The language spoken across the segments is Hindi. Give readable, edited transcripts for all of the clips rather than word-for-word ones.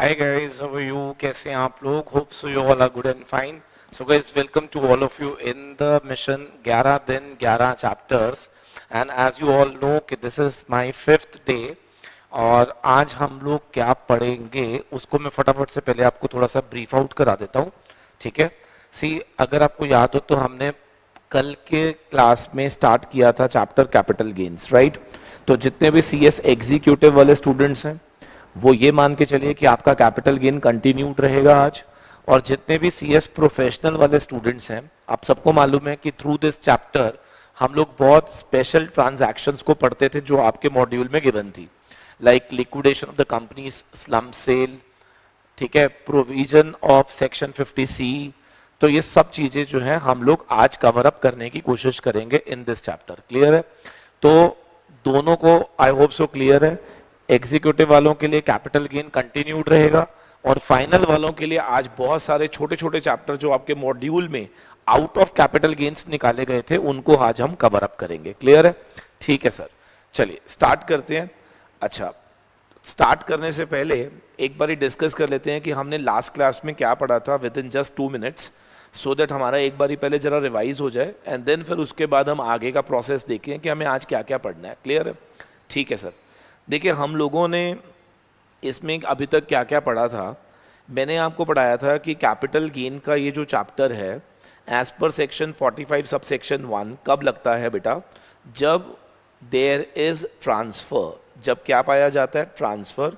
Hi guys, how are you? कैसे हैं आप लोग? Hope so you all are good and fine. So guys, welcome to all of you in the mission 11 दिन 11 chapters. And as you all know कि this is my 5th day. और आज हम लोग क्या पढ़ेंगे उसको मैं फटाफट से पहले आपको थोड़ा सा ब्रीफ आउट करा देता हूँ. ठीक है. सी अगर आपको याद हो तो हमने कल के क्लास में स्टार्ट किया था चैप्टर कैपिटल गेन्स, राइट? तो जितने भी सीएस एग्जीक्यूटिव वाले स्टूडेंट्स हैं वो ये मान के चलिए कि आपका कैपिटल गेन कंटिन्यूड रहेगा आज. और जितने भी सीएस प्रोफेशनल वाले स्टूडेंट्स हैं, आप सबको मालूम है कि थ्रू दिस चैप्टर हम लोग बहुत स्पेशल ट्रांजैक्शंस को पढ़ते थे जो आपके मॉड्यूल में गिवन थी, like liquidation of the company slump sale, ठीक है, प्रोविजन ऑफ सेक्शन 50C. तो ये सब चीजें जो है हम लोग आज कवर अप करने की कोशिश करेंगे इन दिस चैप्टर. क्लियर है? तो दोनों को आई होप सो क्लियर है. एग्जीक्यूटिव वालों के लिए कैपिटल गेन कंटिन्यूड रहेगा और फाइनल वालों के लिए आज बहुत सारे छोटे छोटे चैप्टर जो आपके मॉड्यूल में आउट ऑफ कैपिटल गेन्स निकाले गए थे उनको आज हम कवर अप करेंगे. क्लियर है? ठीक है सर, चलिए स्टार्ट करते हैं. अच्छा, स्टार्ट करने से पहले एक बार डिस्कस कर लेते हैं कि हमने लास्ट क्लास में क्या पढ़ा था with in just 2 minutes, so that हमारा एक बारी पहले जरा रिवाइज हो जाए एंड देन फिर उसके बाद हम आगे का प्रोसेस देखें कि हमें आज क्या क्या पढ़ना है. क्लियर है? ठीक है सर. देखिए, हम लोगों ने इसमें अभी तक क्या क्या पढ़ा था. मैंने आपको पढ़ाया था कि कैपिटल गेन का ये जो चैप्टर है as per section 45 sub section 1 कब लगता है बेटा? जब देयर इज ट्रांसफर. जब क्या पाया जाता है? ट्रांसफर.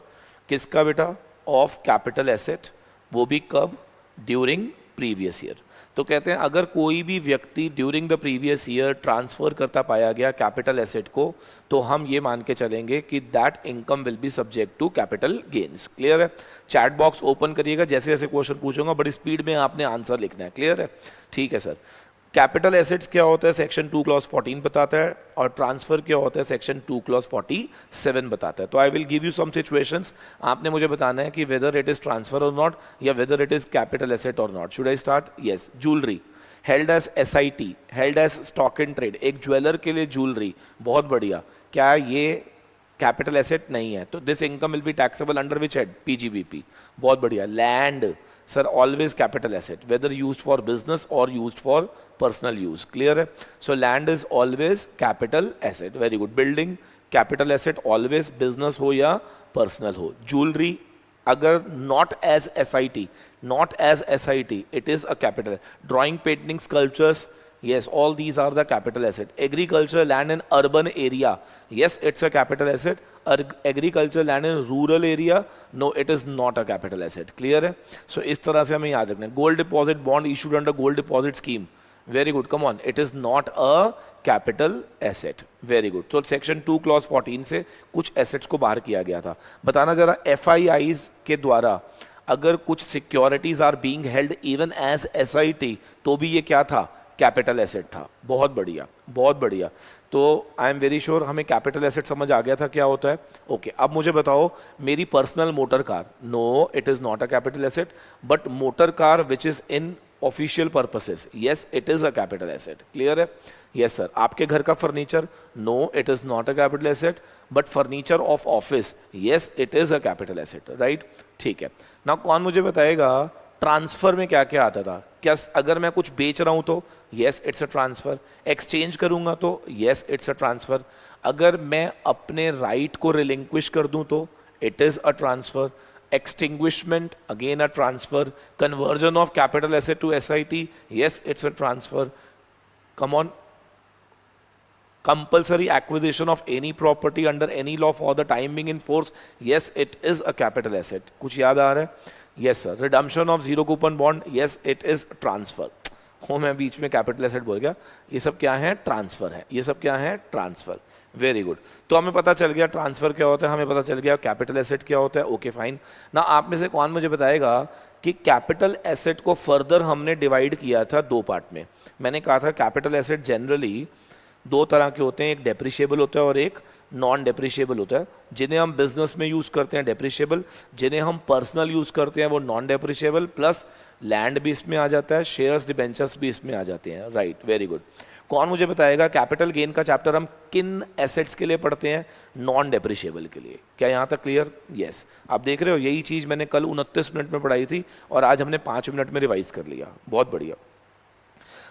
किसका बेटा? Of capital asset. वो भी कब? During previous year. तो कहते हैं अगर कोई भी व्यक्ति during the previous year transfer करता पाया गया कैपिटल एसेट को, तो हम ये मान के चलेंगे कि that income will be subject to capital gains. Clear है? चैट बॉक्स ओपन करिएगा, जैसे जैसे क्वेश्चन पूछूंगा बड़ी स्पीड में आपने आंसर लिखना है. क्लियर है? ठीक है सर. कैपिटल एसेट्स क्या होता है? सेक्शन 2 क्लॉज 14 बताता है. और ट्रांसफर क्या होता है? सेक्शन 2 क्लॉज 47 बताता है. तो I will give you some situations. आपने मुझे बताना है कि वेदर इट इज ट्रांसफर और नॉट या whether it is capital asset और not. Should I start? Yes. Jewellery held as SIT, held as stock in trade. एक ज्वेलर के लिए ज्वेलरी, बहुत बढ़िया. क्या ये कैपिटल एसेट नहीं है? तो this income will be taxable under which head? PGBP. बहुत बढ़िया. Land sir always capital asset, whether used for business और used for personal use. Clear है? So land is always capital asset. Very good. Building capital asset always, business हो या पर्सनल हो. ज्वेलरी अगर not as SIT, not as SIT, it is a capital. Drawing, painting, sculptures, yes, all these are the capital asset. Agriculture, land in urban area, yes, it's a capital asset. Agriculture, land in rural area, no, it is not a capital asset. Clear है? So इस तरह से हमें याद रखना है. Gold deposit bond issued under gold deposit scheme. Very good. Come on, it is not a capital asset. Very good. So section 2 clause 14 से कुछ assets को बाहर किया गया था. बताना जरा, FIIs के द्वारा अगर कुछ securities are being held even as SIT तो भी ये क्या था? कैपिटल एसेट था. बहुत बढ़िया, बहुत बढ़िया. तो आई एम वेरी श्योर हमें कैपिटल एसेट समझ आ गया था क्या होता है. ओके, अब मुझे बताओ, मेरी personal motor car, no it is not a capital asset. But motor car which is in official purposes, yes it is a capital asset. Clear है? Yes sir. आपके घर का furniture, no it is not a capital asset. But furniture of office, yes it is a capital asset. Right? ठीक है. ना कौन मुझे बताएगा ट्रांसफर में क्या क्या आता था? क्या अगर मैं कुछ बेच रहा हूं तो yes it's a transfer. Exchange करूंगा तो यस इट्स अ ट्रांसफर. अगर मैं अपने राइट को रिलिंक्विश कर दूं तो it is a transfer. Extinguishment, again a transfer. Conversion of capital asset to SIT, yes it's a transfer. Come on. Compulsory acquisition of any property under any law for the time being in force, yes it is a capital asset. कुछ याद आ रहा है? yes sir. redemption of zero coupon bond, yes it is transfer. हो, मैं बीच में कैपिटल एसेट बोल गया. ये सब क्या है? ट्रांसफर है. ये सब क्या है? ट्रांसफर. Very good. तो हमें पता चल गया ट्रांसफर क्या होता है, हमें पता चल गया कैपिटल एसेट क्या होता है. Okay fine. ना आप में से कौन मुझे बताएगा कि कैपिटल एसेट को फर्दर हमने डिवाइड किया था 2 पार्ट में. मैंने कहा था कैपिटल एसेट जनरली 2 तरह के होते हैं, एक डेप्रिशिएबल होता है और एक नॉन डेप्रिशिएबल होता है. जिन्हें हम बिजनेस में यूज करते हैं डेप्रिशिएबल, जिन्हें हम पर्सनल यूज करते हैं वो नॉन डेप्रिशिएबल. प्लस लैंड भी इसमें आ जाता है, शेयर्स डिबेंचर्स भी इसमें आ जाते हैं. राइट? Very good. कौन मुझे बताएगा कैपिटल गेन का चैप्टर हम किन एसेट्स के लिए पढ़ते हैं? नॉन डेप्रिशिएबल के लिए। क्या यहाँ तक क्लियर? यस। आप देख रहे हो यही चीज़ मैंने कल 29 मिनट में पढ़ाई थी और आज हमने 5 मिनट में रिवाइज कर लिया। बहुत बढ़िया।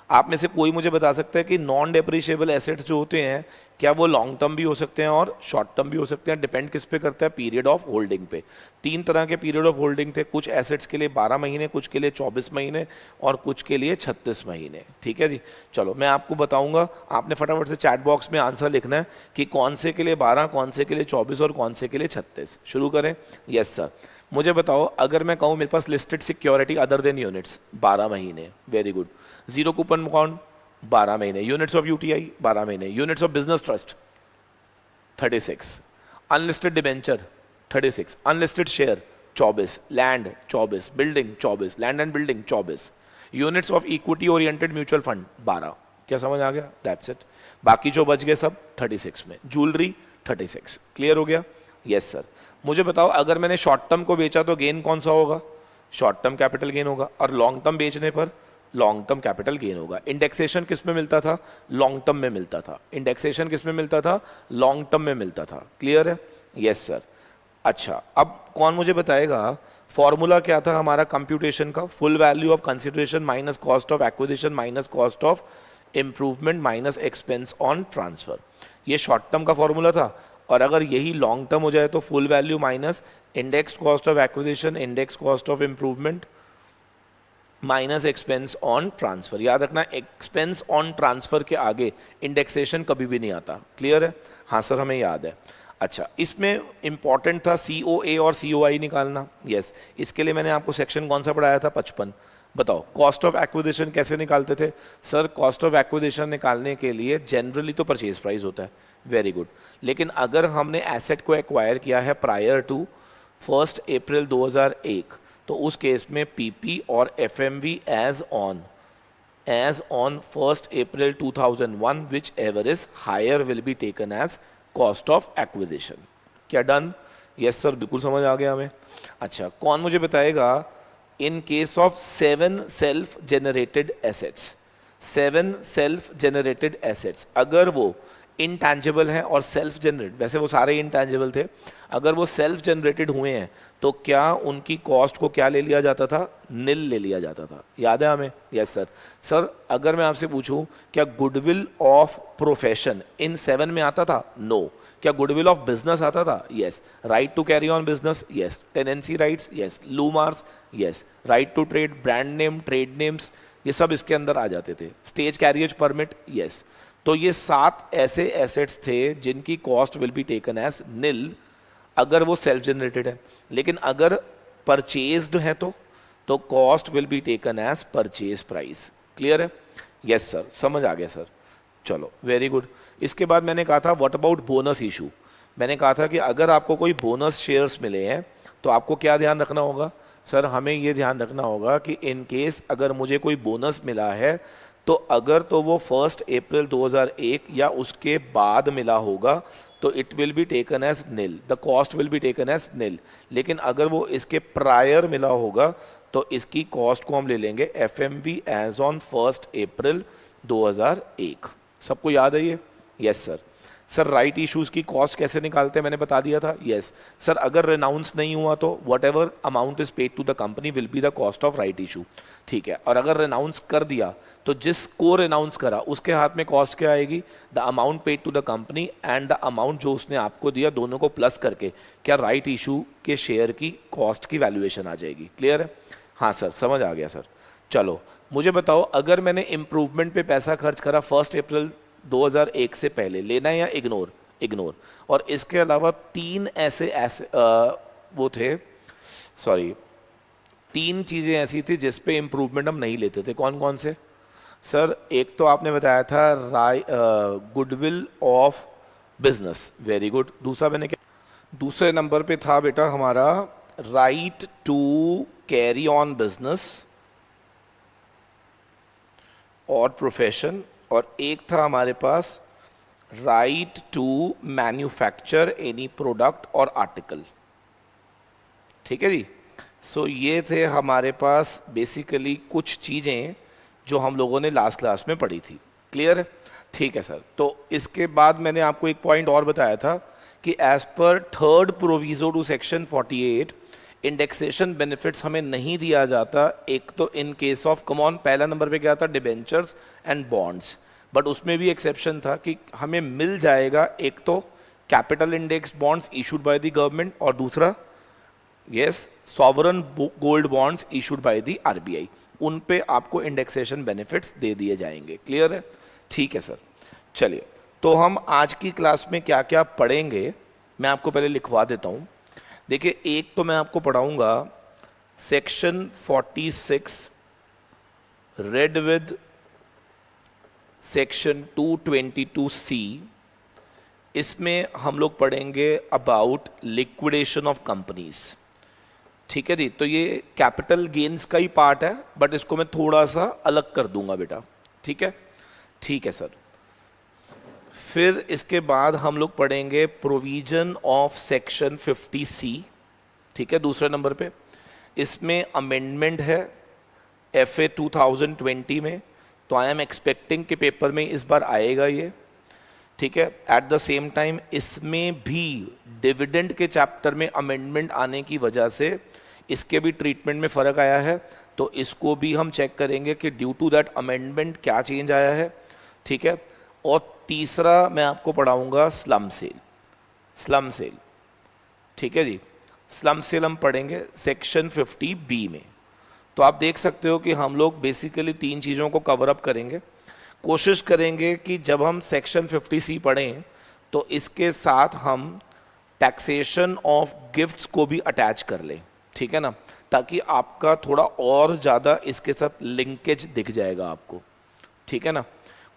आप में से कोई मुझे बता सकता है कि नॉन डेप्रिशिएबल एसेट्स जो होते हैं क्या वो लॉन्ग टर्म भी हो सकते हैं और शॉर्ट टर्म भी हो सकते हैं? डिपेंड किस पे करता है? पीरियड ऑफ होल्डिंग पे। 3 तरह के पीरियड ऑफ होल्डिंग थे, कुछ एसेट्स के लिए 12 महीने, कुछ के लिए 24 महीने और कुछ के लिए 36 महीने। ठीक है जी। चलो मैं आपको बताऊंगा, आपने फटाफट से चैट बॉक्स में आंसर लिखना है कि कौन से के लिए 12, कौन से के लिए 24 और कौन से के लिए 36। शुरू करें। Yes sir. मुझे बताओ, अगर मैं कहूँ मेरे पास listed security other than units 12 महीने, very good. Zero coupon bond 12 महीने, यूनिट्स ऑफ यूटीआई 12 महीने, units of business trust 36, unlisted debenture 36, unlisted share 24, land 24, building 24, land and building 24, units of equity oriented mutual fund 12। क्या समझ आ गया? That's it. बाकी जो बच गए सब 36 में। ज्वेलरी 36। क्लियर हो गया? Yes sir. मुझे बताओ, अगर मैंने शॉर्ट टर्म को बेचा तो गेन कौन सा होगा? शॉर्ट टर्म कैपिटल गेन होगा। और लॉन्ग टर्म बेचने पर लॉन्ग टर्म कैपिटल गेन होगा। इंडेक्सेशन किस में मिलता था? लॉन्ग टर्म में मिलता था। इंडेक्सेशन किस में मिलता था? लॉन्ग टर्म में मिलता था। क्लियर है? Yes sir. अच्छा, अब कौन मुझे बताएगा फॉर्मूला क्या था हमारा कंप्यूटेशन का? Full value of consideration minus cost of acquisition minus cost of improvement minus expense on transfer. ये शॉर्ट टर्म का फॉर्मूला था। और अगर यही लॉन्ग टर्म हो जाए तो full value minus index cost of acquisition, index cost of improvement minus expense on transfer. याद रखना, एक्सपेंस ऑन ट्रांसफर के आगे इंडेक्सेशन कभी भी नहीं आता। क्लियर है? हाँ सर, हमें याद है। अच्छा, इसमें इंपॉर्टेंट था COA और COI निकालना। यस, इसके लिए मैंने आपको सेक्शन कौन सा पढ़ाया था? 55। बताओ, कॉस्ट ऑफ एक्विजिशन कैसे निकालते थे? सर, कॉस्ट ऑफ एक्विजिशन निकालने के लिए जनरली तो परचेज प्राइस होता है। Very good. लेकिन अगर हमने एसेट को एक्वायर किया है प्रायर टू 1 अप्रैल 2001 तो उस केस में PP और FMV as on 1 April 2001 which ever is higher will be taken as cost of acquisition. क्या डन? यस सर, बिल्कुल समझ आ गया हमें। अच्छा, कौन मुझे बताएगा in case of 7 self generated assets, 7 self generated assets, अगर वो इनटैंजिबल है और सेल्फ जनरेट, वैसे वो सारे इनटैंजिबल थे, अगर वो सेल्फ जनरेटेड हुए हैं तो क्या उनकी कॉस्ट को क्या ले लिया जाता था? निल ले लिया जाता था। याद है हमें? Yes sir. सर, अगर मैं आपसे पूछूं क्या गुडविल ऑफ प्रोफेशन इन 7 में आता था? नो। क्या गुडविल ऑफ बिजनेस आता था? Yes. Right to carry on business? Yes. Tenancy rights? Yes. लूमार्स? Yes. Right to trade, brand name, trade names, ये सब इसके अंदर आ जाते थे। Stage carriage permit? यस। तो ये 7 ऐसे एसेट्स थे जिनकी cost will be taken as nil अगर वो सेल्फ जनरेटेड है। लेकिन अगर परचेज्ड है तो cost will be taken as purchase price. Clear है? यस सर, समझ आ गया सर। चलो, वेरी गुड। इसके बाद मैंने कहा था व्हाट अबाउट बोनस इशू। मैंने कहा था कि अगर आपको कोई बोनस शेयर्स मिले हैं तो आपको क्या ध्यान रखना होगा? सर, हमें ये ध्यान रखना होगा कि इन केस अगर मुझे कोई बोनस मिला है तो अगर तो वो 1 अप्रैल 2001 या उसके बाद मिला होगा तो it will be taken as nil, the cost will be taken as nil. लेकिन अगर वो इसके प्रायर मिला होगा तो इसकी कॉस्ट को हम ले लेंगे FMV एज ऑन 1 अप्रैल 2001। सबको याद है ये? Yes sir. Sir, right issues की कॉस्ट कैसे निकालते हैं मैंने बता दिया था। Yes sir. अगर रेनाउंस नहीं हुआ तो what ever amount is paid to the company will be the cost of right issue. ठीक है। और अगर रेनाउंस कर दिया तो जिसको रेनाउंस करा उसके हाथ में कॉस्ट क्या आएगी? The amount paid to the company and the amount जो उसने आपको दिया, दोनों को प्लस करके क्या राइट इशू के शेयर की कॉस्ट की वैल्यूएशन आ जाएगी। क्लियर है? हाँ सर, समझ आ गया सर। चलो, मुझे बताओ, अगर मैंने इंप्रूवमेंट पे पैसा खर्च करा 1 अप्रैल 2001 से पहले, लेना है या इग्नोर? इग्नोर। और इसके अलावा 3 ऐसे वो थे, सॉरी 3 चीजें ऐसी थी जिस पे इंप्रूवमेंट हम नहीं लेते थे। कौन कौन से? सर, एक तो आपने बताया था goodwill of business. Very good. दूसरा मैंने क्या? दूसरे नंबर पे था बेटा हमारा right to carry on business और प्रोफेशन, और एक था हमारे पास right to manufacture any product और आर्टिकल। ठीक है जी। सो ये थे हमारे पास बेसिकली कुछ चीज़ें जो हम लोगों ने लास्ट क्लास में पढ़ी थी। क्लियर है? ठीक है सर। तो इसके बाद मैंने आपको एक पॉइंट और बताया था कि as per third proviso to section 48 indexation benefits हमें नहीं दिया जाता। एक तो इन केस ऑफ कमॉन पहला नंबर पे क्या था, डिबेंचर्स एंड बॉन्ड्स, बट उसमें भी एक्सेप्शन था कि हमें मिल जाएगा एक तो capital index bonds issued by the government और दूसरा yes sovereign gold bonds issued by the RBI, उन पे आपको इंडेक्सेशन बेनिफिट्स दे दिए जाएंगे। क्लियर है? ठीक है सर। चलिए, तो हम आज की क्लास में क्या क्या पढ़ेंगे मैं आपको पहले लिखवा देता हूं। देखिए, एक तो मैं आपको पढ़ाऊंगा section 46 red with section 222C। इसमें हम लोग पढ़ेंगे अबाउट लिक्विडेशन ऑफ कंपनीज। ठीक है जी, तो ये कैपिटल गेन्स का ही पार्ट है, बट इसको मैं थोड़ा सा अलग कर दूंगा बेटा। ठीक है? ठीक है सर। फिर इसके बाद हम लोग पढ़ेंगे प्रोविजन ऑफ सेक्शन 50C। ठीक है, दूसरे नंबर पे। इसमें अमेंडमेंट है FA 2020 में, तो आई एम एक्सपेक्टिंग कि पेपर में इस बार आएगा ये। ठीक है, एट द सेम टाइम इसमें भी डिविडेंड के चैप्टर में अमेंडमेंट आने की वजह से इसके भी ट्रीटमेंट में फ़र्क आया है, तो इसको भी हम चेक करेंगे कि ड्यू टू दैट अमेंडमेंट क्या चेंज आया है। ठीक है, और तीसरा मैं आपको पढ़ाऊंगा स्लम सेल। स्लम सेल, ठीक है जी, स्लम सेल हम पढ़ेंगे सेक्शन 50B में। तो आप देख सकते हो कि हम लोग बेसिकली 3 चीज़ों को कवर अप करेंगे। कोशिश करेंगे कि जब हम सेक्शन 50C पढ़ें तो इसके साथ हम टैक्सेशन ऑफ गिफ्ट्स को भी अटैच कर लें। ठीक है ना, ताकि आपका थोड़ा और ज़्यादा इसके साथ लिंकेज दिख जाएगा आपको। ठीक है ना,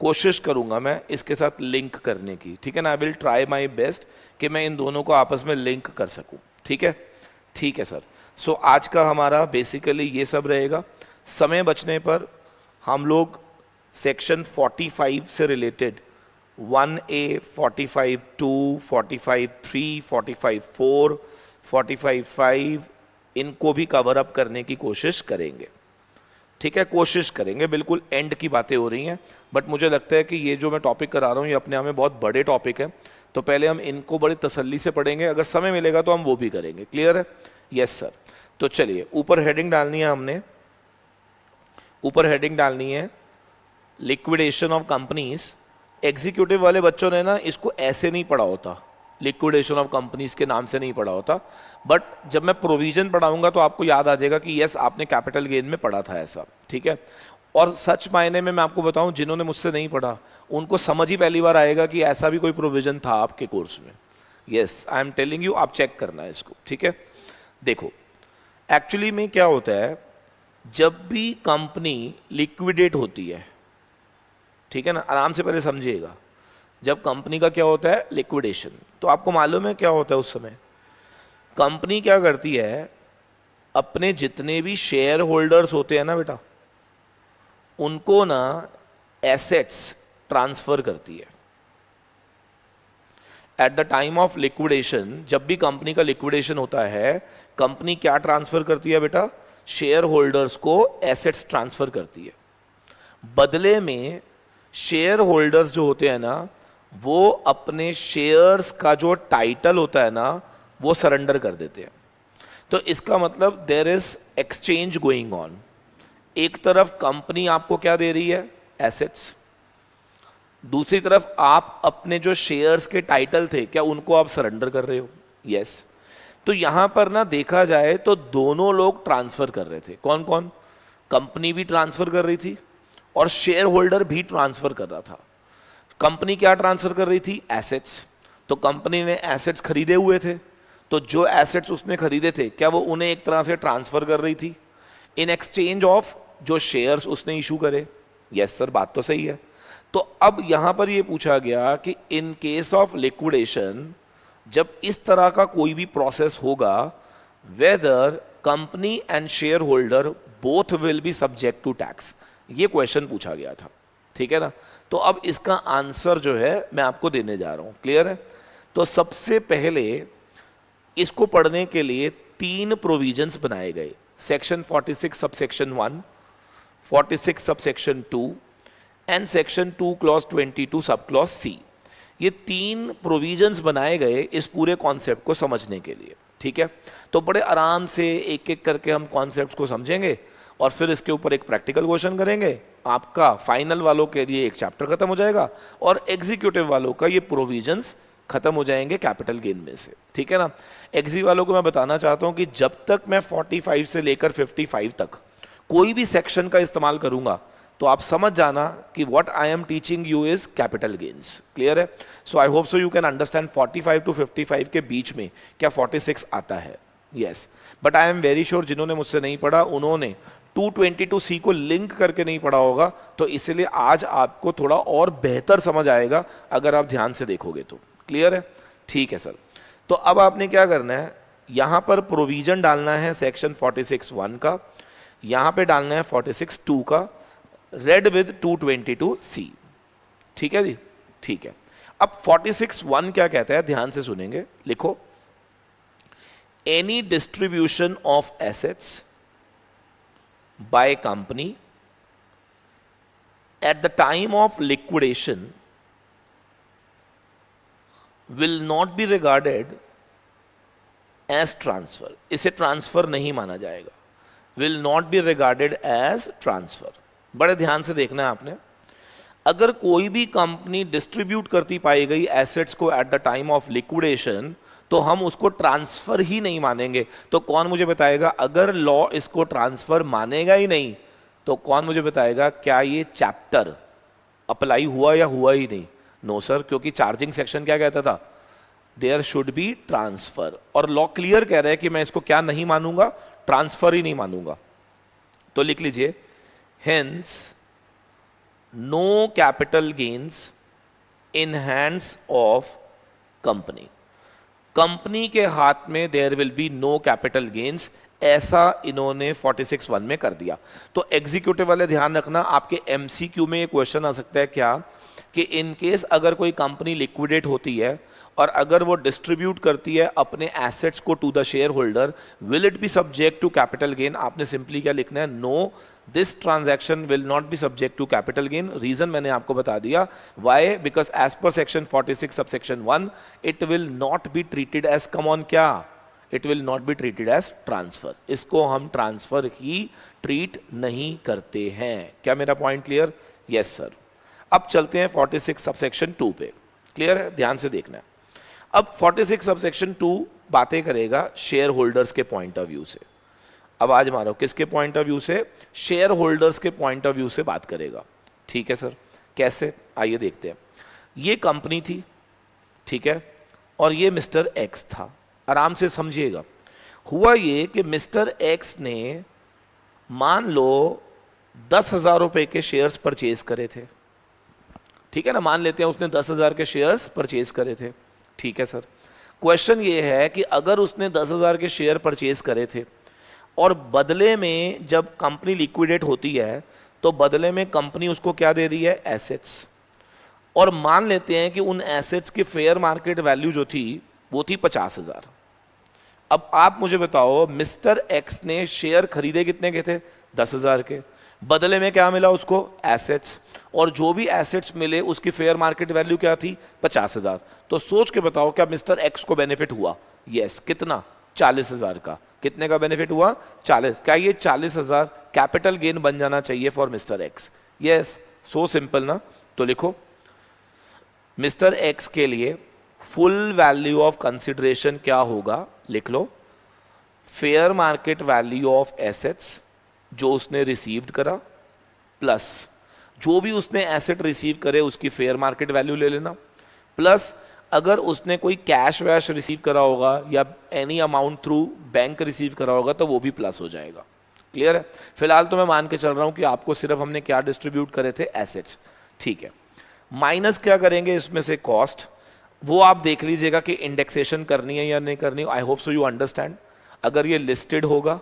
कोशिश करूंगा मैं इसके साथ लिंक करने की। ठीक है ना, आई विल ट्राई माई बेस्ट कि मैं इन दोनों को आपस में लिंक कर सकूं। ठीक है? ठीक है सर। सो आज का हमारा बेसिकली ये सब रहेगा। समय बचने पर हम लोग सेक्शन 45 से रिलेटेड 1A, 45(2), 45(3), 45(4), 45(5) इनको भी कवर अप करने की कोशिश करेंगे। ठीक है, कोशिश करेंगे। बिल्कुल एंड की बातें हो रही हैं, बट मुझे लगता है कि ये जो मैं टॉपिक करा रहा हूँ ये अपने आप में बहुत बड़े टॉपिक है, तो पहले हम इनको बड़ी तसल्ली से पढ़ेंगे। अगर समय मिलेगा तो हम वो भी करेंगे। क्लियर है? Yes sir. तो चलिए, ऊपर हेडिंग डालनी है हमने। ऊपर हेडिंग डालनी है लिक्विडेशन ऑफ कंपनीज। एग्जीक्यूटिव वाले बच्चों ने ना इसको ऐसे नहीं पढ़ा होता, लिक्विडेशन ऑफ कंपनीज के नाम से नहीं पढ़ा होता, बट जब मैं प्रोविजन पढ़ाऊंगा तो आपको याद आ जाएगा कि यस आपने कैपिटल गेन में पढ़ा था ऐसा। ठीक है, और सच मायने में मैं आपको बताऊं, जिन्होंने मुझसे नहीं पढ़ा उनको समझ ही पहली बार आएगा कि ऐसा भी कोई प्रोविजन था आपके कोर्स में। Yes, I am telling you, आप चेक करना है इसको। ठीक है, देखो एक्चुअली में क्या होता है, जब भी कंपनी लिक्विडेट होती है, ठीक है ना, आराम से पहले समझिएगा, जब कंपनी का क्या होता है, लिक्विडेशन, तो आपको मालूम है क्या होता है उस समय? कंपनी क्या करती है, अपने जितने भी शेयर होल्डर्स होते हैं ना बेटा, उनको ना एसेट्स ट्रांसफर करती है। Eight the time of liquidation, जब भी कंपनी का लिक्विडेशन होता है, कंपनी क्या ट्रांसफर करती है बेटा? शेयर होल्डर्स को एसेट्स ट्रांसफर करती है। बदले में शेयर होल्डर्स जो होते हैं ना, वो अपने शेयर्स का जो टाइटल होता है ना, वो सरेंडर कर देते हैं। तो इसका मतलब there is exchange going on. एक तरफ कंपनी आपको क्या दे रही है? एसेट्स। दूसरी तरफ आप अपने जो शेयर्स के टाइटल थे, क्या उनको आप सरेंडर कर रहे हो? यस। तो यहां पर ना देखा जाए तो दोनों लोग ट्रांसफर कर रहे थे। कौन कौन? कंपनी भी ट्रांसफर कर रही थी और शेयर होल्डर भी ट्रांसफर कर रहा था। कंपनी क्या ट्रांसफर कर रही थी? एसेट्स। तो कंपनी ने एसेट्स खरीदे हुए थे, तो जो एसेट्स उसने खरीदे थे, क्या वो उन्हें एक तरह से ट्रांसफर कर रही थी इन एक्सचेंज ऑफ जो शेयर्स उसने इशू करे? यस सर, बात तो सही है। तो अब यहां पर यह पूछा गया कि इन केस ऑफ लिक्विडेशन, जब इस तरह का कोई भी प्रोसेस होगा, whether company and share holder both will be subject to tax, ये क्वेश्चन पूछा गया था। ठीक है ना, तो अब इसका आंसर जो है मैं आपको देने जा रहा हूं। क्लियर है? तो सबसे पहले इसको पढ़ने के लिए 3 प्रोविजंस बनाए गए, section 46 subsection 1, 46 subsection 2 and section 2 clause 22 sub clause C. ये 3 प्रोविजंस बनाए गए इस पूरे कॉन्सेप्ट को समझने के लिए, ठीक है। तो बड़े आराम से एक एक करके हम कॉन्सेप्ट्स को समझेंगे और फिर इसके ऊपर एक प्रैक्टिकल क्वेश्चन करेंगे। आपका फाइनल वालों के लिए एक चैप्टर खत्म हो जाएगा और एग्जीक्यूटिव वालों का ये प्रोविजंस खत्म हो जाएंगे कैपिटल गेन में से, ठीक है ना। एग्जी वालों को मैं बताना चाहता हूं कि जब तक मैं 45 से लेकर 55 तक कोई भी सेक्शन का इस्तेमाल करूंगा तो आप समझ जाना कि what I am teaching you is capital gains. Clear है? So I hope so you can understand 45 to 55 के बीच में क्या 46 आता है। Yes, but I am very sure जिन्होंने मुझसे नहीं पढ़ा उन्होंने 222C को लिंक करके नहीं पढ़ा होगा, तो इसलिए आज आपको थोड़ा और बेहतर समझ आएगा अगर आप ध्यान से देखोगे तो। क्लियर है? ठीक है सर। तो अब आपने क्या करना है, यहां पर प्रोविजन डालना है सेक्शन 46(1) का, यहां पे डालना है 46(2) का, रेड विद 222C। ठीक है जी? ठीक है। अब 46(1) क्या कहता है, ध्यान से सुनेंगे, लिखो। Any distribution of assets by company at the time of liquidation will not be regarded as transfer। इसे ट्रांसफर नहीं माना जाएगा। will not be regarded as transfer। बड़े ध्यान से देखना है आपने। अगर कोई भी कंपनी डिस्ट्रीब्यूट करती पाई गई एसेट्स को eight the time of liquidation तो हम उसको ट्रांसफर ही नहीं मानेंगे। तो कौन मुझे बताएगा, अगर लॉ इसको ट्रांसफर मानेगा ही नहीं तो कौन मुझे बताएगा क्या ये चैप्टर अप्लाई हुआ या हुआ ही नहीं? नो सर, क्योंकि चार्जिंग सेक्शन क्या कहता था, देयर शुड बी ट्रांसफर, और लॉ क्लियर कह रहा है कि मैं इसको क्या नहीं मानूंगा, ट्रांसफर ही नहीं मानूंगा। तो लिख लीजिए, hence no capital gains in hands of company. Company के हाथ में there will be no capital gains, ऐसा इन्होंने 46(1) में कर दिया। तो एग्जीक्यूटिव वाले ध्यान रखना, आपके एमसीक्यू में ये क्वेश्चन आ सकता है क्या, कि इन केस अगर कोई कंपनी लिक्विडेट होती है और अगर वो डिस्ट्रीब्यूट करती है अपने एसेट्स को to the shareholder, will it be subject to capital gain? आपने सिंपली क्या लिखना है, no this transaction will not be subject to capital gain. Reason मैंने आपको बता दिया, why, because as per section 46 subsection 1 it will not be treated as, come on, क्या, it will not be treated as transfer. इसको हम ट्रांसफर ही ट्रीट नहीं करते हैं। क्या मेरा पॉइंट क्लियर? Yes sir. अब चलते हैं 46 सबसेक्शन 2 पे। क्लियर है? ध्यान से देखना है। अब 46 सबसेक्शन 2 बातें करेगा शेयर होल्डर्स के पॉइंट ऑफ व्यू से। अब आज मारो किसके पॉइंट ऑफ व्यू से? शेयर होल्डर्स के पॉइंट ऑफ व्यू से बात करेगा। ठीक है सर, कैसे? आइए देखते हैं। ये कंपनी थी, ठीक है, और ये मिस्टर एक्स था। आराम से समझिएगा। हुआ ये कि मिस्टर एक्स ने मान लो 10,000 रुपए के शेयर्स परचेज करे थे। ठीक है ना, मान लेते हैं उसने 10,000 के शेयर्स परचेज करे थे। ठीक है सर। क्वेश्चन ये है कि अगर उसने 10,000 के शेयर परचेज करे थे और बदले में जब कंपनी लिक्विडेट होती है तो बदले में कंपनी उसको क्या दे रही है, एसेट्स, और मान लेते हैं कि उन एसेट्स की फेयर मार्केट वैल्यू जो थी वो थी 50,000। अब आप मुझे बताओ, मिस्टर एक्स ने शेयर खरीदे कितने के थे? 10,000 के। बदले में क्या मिला उसको? एसेट्स, और जो भी एसेट्स मिले उसकी फेयर मार्केट वैल्यू क्या थी? 50,000। तो सोच के बताओ क्या मिस्टर एक्स को बेनिफिट हुआ? यस। कितना? 40,000 का। कितने का बेनिफिट हुआ? 40। क्या ये 40,000 कैपिटल गेन बन जाना चाहिए for mister x? Yes. So simple ना। तो लिखो, मिस्टर एक्स के लिए फुल वैल्यू ऑफ कंसिडरेशन क्या होगा? लिख लो, fair market value of assets जो उसने रिसीव्ड करा प्लस जो भी उसने एसेट रिसीव करे उसकी फेयर मार्केट वैल्यू ले लेना, प्लस अगर उसने कोई कैश वैश रिसीव करा होगा या any amount through bank receive करा होगा तो वो भी प्लस हो जाएगा। क्लियर है? फिलहाल तो मैं मान के चल रहा हूं कि आपको सिर्फ हमने क्या डिस्ट्रीब्यूट करे थे? एसेट्स। ठीक है। माइनस क्या करेंगे इसमें से? कॉस्ट। वो आप देख लीजिएगा कि इंडेक्सेशन करनी है या नहीं करनी। आई होप सो यू अंडरस्टैंड। अगर ये लिस्टेड होगा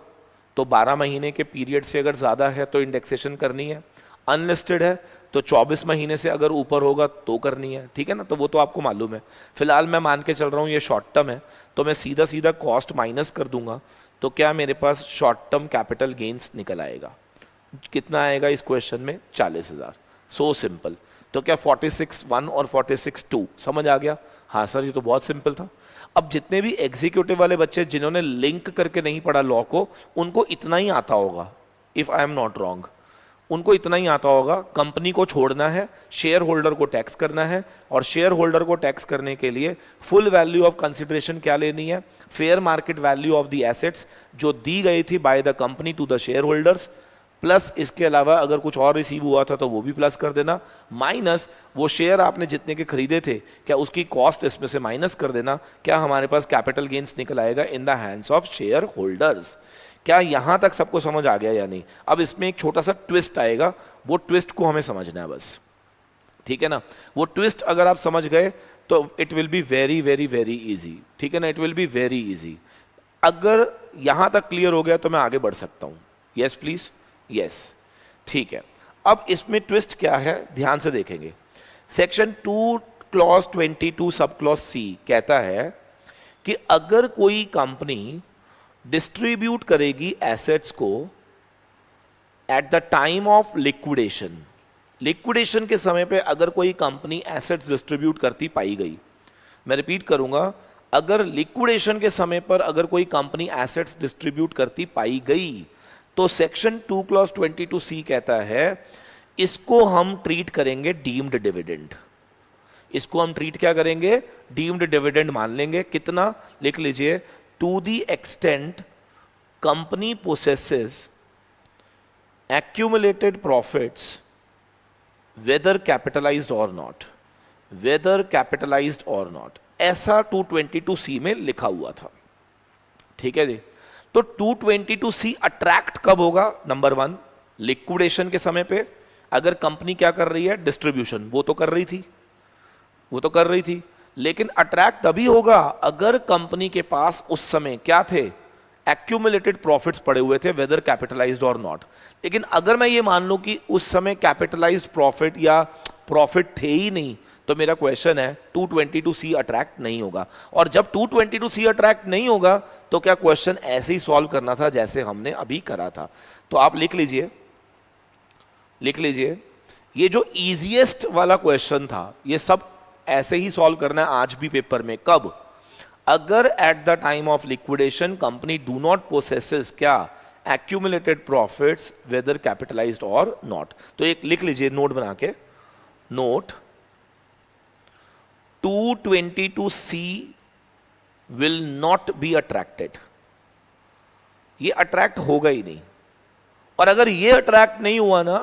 तो 12 महीने के पीरियड से अगर ज्यादा है तो इंडेक्सेशन करनी है। अनलिस्टेड है तो 24 महीने से अगर ऊपर होगा तो करनी है। ठीक है ना, तो वो तो आपको मालूम है। फिलहाल मैं मान के चल रहा हूं ये शॉर्ट टर्म है तो मैं सीधा सीधा कॉस्ट माइनस कर दूंगा तो क्या मेरे पास शॉर्ट टर्म कैपिटल गेन्स निकल आएगा। कितना आएगा इस क्वेश्चन में? 40,000। सो सिंपल। तो क्या 46(1) और 46(2) समझ आ गया? हाँ सर, ये तो बहुत सिंपल था। अब जितने भी एग्जीक्यूटिव वाले बच्चे जिन्होंने लिंक करके नहीं पढ़ा लॉ को, उनको इतना ही आता होगा, if I am not wrong, उनको इतना ही आता होगा, कंपनी को छोड़ना है, शेयर होल्डर को टैक्स करना है, और शेयर होल्डर को टैक्स करने के लिए फुल वैल्यू ऑफ कंसिडरेशन क्या लेनी है? Fair market value of the assets जो दी गई थी by the company to the share holders, plus इसके अलावा अगर कुछ और रिसीव हुआ था तो वो भी प्लस कर देना, माइनस वो शेयर आपने जितने के खरीदे थे क्या उसकी कॉस्ट इसमें से माइनस कर देना। क्या हमारे पास कैपिटल गेन्स निकल आएगा इन the hands of share holders. क्या यहां तक सबको समझ आ गया या नहीं? अब इसमें एक छोटा सा ट्विस्ट आएगा, वो ट्विस्ट को हमें समझना है बस, ठीक है ना? वो ट्विस्ट अगर आप समझ गए तो it will be very very very easy, ठीक है ना? It will be very easy. अगर यहां तक क्लियर हो गया तो मैं आगे बढ़ सकता हूं। यस प्लीज, यस, ठीक है। अब इसमें ट्विस्ट क्या है, ध्यान से देखेंगे। Section 2 clause 22 sub clause C कहता है कि अगर कोई कंपनी डिस्ट्रीब्यूट करेगी एसेट्स को eight the time of liquidation, liquidation के समय पे अगर कोई कंपनी एसेट्स डिस्ट्रीब्यूट करती पाई गई, मैं रिपीट करूंगा, अगर लिक्विडेशन के समय पर अगर कोई कंपनी एसेट्स डिस्ट्रीब्यूट करती पाई गई तो सेक्शन 2 क्लॉज 22 सी कहता है इसको हम ट्रीट करेंगे डीम्ड डिविडेंड। इसको हम ट्रीट क्या करेंगे? डीम्ड डिविडेंड मान लेंगे। कितना? लिख लीजिए, to the extent company possesses accumulated profits whether capitalized or not, whether capitalized or not, ऐसा 222C में लिखा हुआ था, ठीक है जी। तो 222C अट्रैक्ट कब होगा? नंबर 1, लिक्विडेशन के समय पे। अगर कंपनी क्या कर रही है? डिस्ट्रीब्यूशन, वो तो कर रही थी, वो तो कर रही थी, लेकिन अट्रैक्ट तभी होगा अगर कंपनी के पास उस समय क्या थे? एक्यूमुलेटेड प्रॉफिट्स पड़े हुए थे, वेदर कैपिटलाइज्ड और नॉट। लेकिन अगर मैं ये मान लूं कि उस समय कैपिटलाइज्ड प्रॉफिट या प्रॉफिट थे ही नहीं, तो मेरा क्वेश्चन है 222C अट्रैक्ट नहीं होगा। और जब 222C अट्रैक्ट नहीं होगा तो क्या क्वेश्चन ऐसे ही सॉल्व करना था जैसे हमने अभी करा था। तो आप लिख लीजिए, लिख लीजिए, ये जो इजीएस्ट वाला क्वेश्चन था ये सब ऐसे ही सॉल्व करना है आज भी पेपर में। कब? अगर eight the time of liquidation company do not possesses क्या? एक्यूमुलेटेड प्रॉफिट्स वेदर कैपिटलाइज्ड और नॉट। तो एक लिख लीजिए नोट बना के, note 222C will not be attracted. ये अट्रैक्ट होगा ही नहीं। और अगर ये अट्रैक्ट नहीं हुआ ना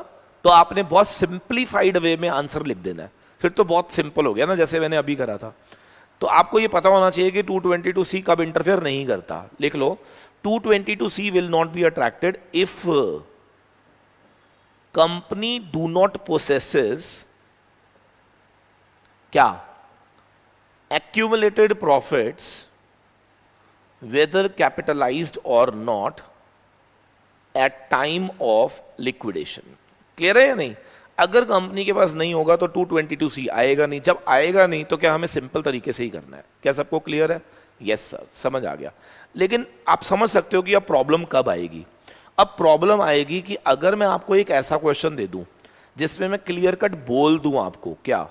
तो आपने बहुत सिंप्लीफाइड वे में आंसर लिख देना है, फिर तो बहुत सिंपल हो गया ना, जैसे मैंने अभी करा था। तो आपको ये पता होना चाहिए कि 222C कब इंटरफेयर नहीं करता। लिख लो, 222C will not be attracted if company do not possesses क्या? एक्यूमुलेटेड प्रॉफिट्स वेदर कैपिटलाइज्ड और not at time of liquidation. Clear है या नहीं? अगर कंपनी के पास नहीं होगा तो 222C आएगा नहीं। जब आएगा नहीं तो क्या हमें सिंपल तरीके से ही करना है। क्या सबको क्लियर है? यस सर, समझ आ गया। लेकिन आप समझ सकते हो कि अब प्रॉब्लम कब आएगी। अब प्रॉब्लम आएगी कि अगर मैं आपको एक ऐसा क्वेश्चन दे दूं जिसमें मैं क्लियर कट बोल दूं आपको क्या,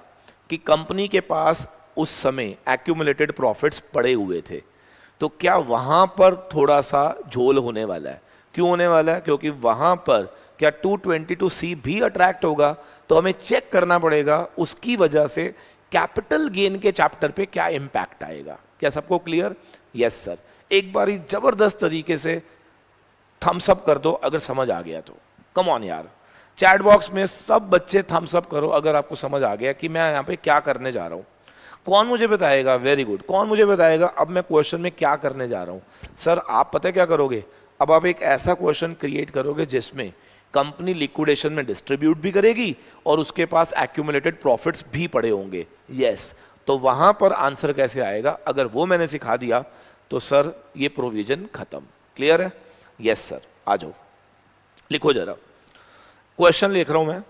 कि कंपनी के पास उस समय एक्यूमुलेटेड प्रॉफिट्स पड़े हुए थे, तो क्या वहां पर थोड़ा सा झोल होने वाला है। क्यों होने वाला है? क्योंकि वहां पर क्या 222C भी अट्रैक्ट होगा, तो हमें चेक करना पड़ेगा उसकी वजह से कैपिटल गेन के चैप्टर पे क्या इंपैक्ट आएगा। क्या सबको क्लियर? Yes sir. एक बारी जबरदस्त तरीके से थम्स अप कर दो अगर समझ आ गया तो। कम ऑन यार, चैट बॉक्स में सब बच्चे थम्स अप करो अगर आपको समझ आ गया कि मैं यहाँ पे क्या करने जा रहा हूँ। कौन मुझे बताएगा? Very good. कौन मुझे बताएगा अब मैं क्वेश्चन में क्या करने जा रहा हूँ? सर आप पता है क्या करोगे? अब आप एक ऐसा क्वेश्चन क्रिएट करोगे जिसमें कंपनी लिक्विडेशन में डिस्ट्रीब्यूट भी करेगी और उसके पास एक्यूमुलेटेड प्रॉफिट्स भी पड़े होंगे। यस, तो वहां पर आंसर कैसे आएगा? अगर वो मैंने सिखा दिया तो सर ये प्रोविजन खत्म। क्लियर है? Yes sir. आ जाओ, लिखो जरा। क्वेश्चन लिख रहा हूं मैं।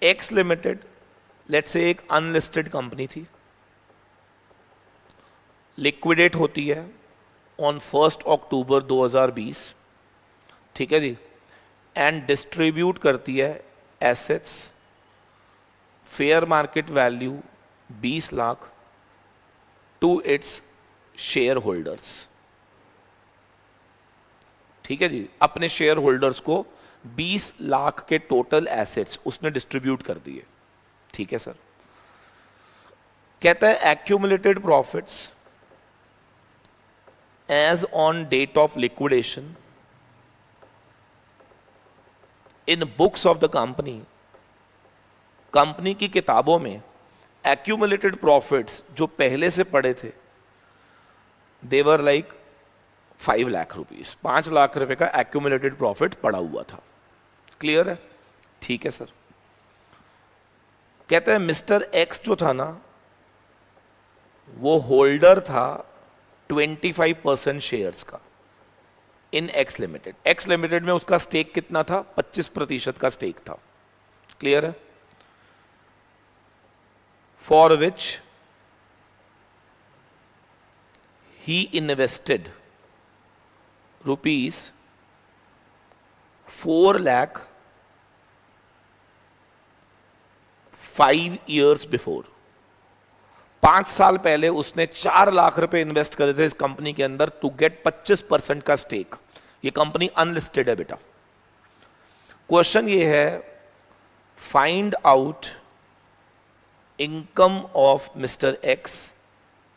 एक्स लिमिटेड, लेट्स से एक अनलिस्टेड कंपनी थी, लिक्विडेट होती है ऑन 1 अक्टूबर 2020, ठीक है जी, एंड डिस्ट्रीब्यूट करती है assets fair market value 20 lakh to its share holders. ठीक है जी, अपने शेयर होल्डर्स को 20 लाख के टोटल एसेट्स उसने डिस्ट्रीब्यूट कर दिए। ठीक है सर। कहता है accumulated profits as on date of liquidation in books of the company. Company की किताबों में एक्यूमुलेटेड प्रॉफिट्स जो पहले से पड़े थे देवर लाइक 5 लाख रुपीस, 5 लाख रुपए का एक्यूमुलेटेड प्रॉफिट पड़ा हुआ था। क्लियर है? ठीक है सर। कहते हैं मिस्टर एक्स जो था ना वो होल्डर था 25% शेयर्स का इन एक्स लिमिटेड। एक्स लिमिटेड में उसका स्टेक कितना था? 25% का स्टेक था। क्लियर है? For which he invested rupees 4 lakh 5 years before. 5 साल पहले उसने 4 लाख रुपए इन्वेस्ट करे थे इस कंपनी के अंदर टू गेट 25% का स्टेक। ये कंपनी अनलिस्टेड है बेटा। क्वेश्चन ये है find out income of mister x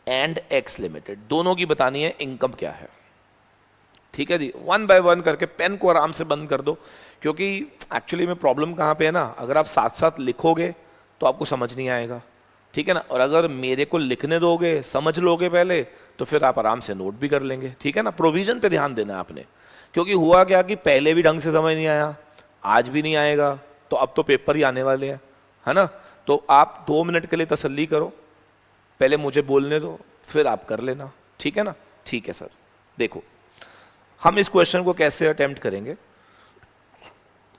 and x limited. दोनों की बतानी है इनकम क्या है। ठीक है जी, 1 by 1 करके पेन को आराम से बंद कर दो, क्योंकि एक्चुअली में प्रॉब्लम कहां पे है ना, अगर आप साथ साथ लिखोगे तो आपको समझ नहीं आएगा। ठीक है ना, और अगर मेरे को लिखने दोगे, समझ लोगे पहले, तो फिर आप आराम से नोट भी कर लेंगे। ठीक है ना, प्रोविजन पे ध्यान देना आपने, क्योंकि हुआ क्या कि पहले भी ढंग से समझ नहीं आया, आज भी नहीं आएगा, तो अब तो पेपर ही आने वाले हैं, है ना। तो आप 2 मिनट के लिए तसल्ली करो, पहले मुझे बोलने दो, फिर आप कर लेना। ठीक है ना? ठीक है सर। देखो हम इस क्वेश्चन को कैसे अटेम्प्ट करेंगे।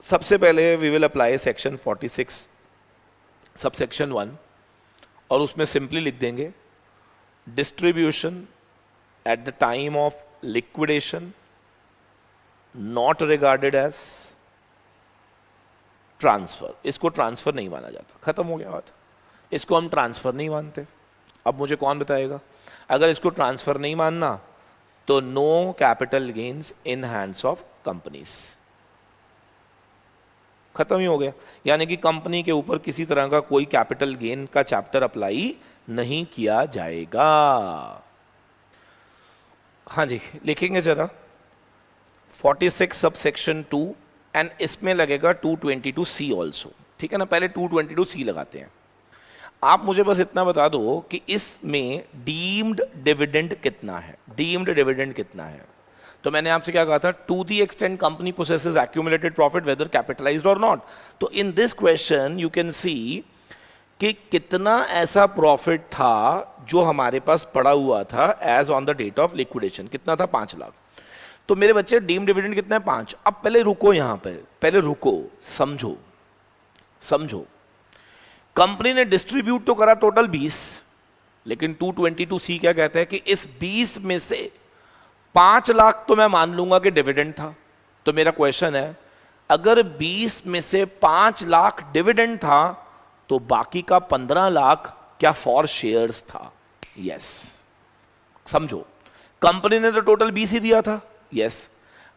सबसे पहले we will apply section 46 subsection 1 और उसमें सिंपली लिख देंगे distribution at the time of liquidation not regarded as transfer. इसको ट्रांसफर नहीं माना जाता, खत्म हो गया बात। इसको हम ट्रांसफर नहीं मानते। अब मुझे कौन बताएगा? अगर इसको ट्रांसफर नहीं मानना तो no capital gains in hands of companies. खत्म ही हो गया। यानी कि कंपनी के ऊपर किसी तरह का कोई कैपिटल गेन का चैप्टर अप्लाई नहीं किया जाएगा। हाँ जी, लिखेंगे जरा 46 सबसेक्शन 2 एंड इसमें लगेगा 222C ऑल्सो। ठीक है ना, पहले 222C लगाते हैं। आप मुझे बस इतना बता दो कि इसमें डीम्ड डिविडेंड कितना है। डीम्ड डिविडेंड कितना है? तो मैंने आपसे क्या कहा था? To the extent company possesses accumulated profit whether capitalized और नॉट। तो in this question you can see कि कितना ऐसा प्रॉफिट था जो हमारे पास पड़ा हुआ था as on the date of liquidation. कितना था? 5 लाख। तो मेरे बच्चे डीम्ड डिविडेंड कितना है? 5। अब पहले रुको, यहां पे पहले रुको, समझो समझो। कंपनी ने डिस्ट्रीब्यूट तो करा टोटल 20, लेकिन 222C क्या कहते हैं कि इस 20 में से 5 लाख तो मैं मान लूंगा कि डिविडेंड था। तो मेरा क्वेश्चन है अगर 20 में से 5 लाख डिविडेंड था तो बाकी का 15 लाख क्या फॉर शेयर्स था? यस। समझो, कंपनी ने तो टोटल 20 ही दिया था। यस।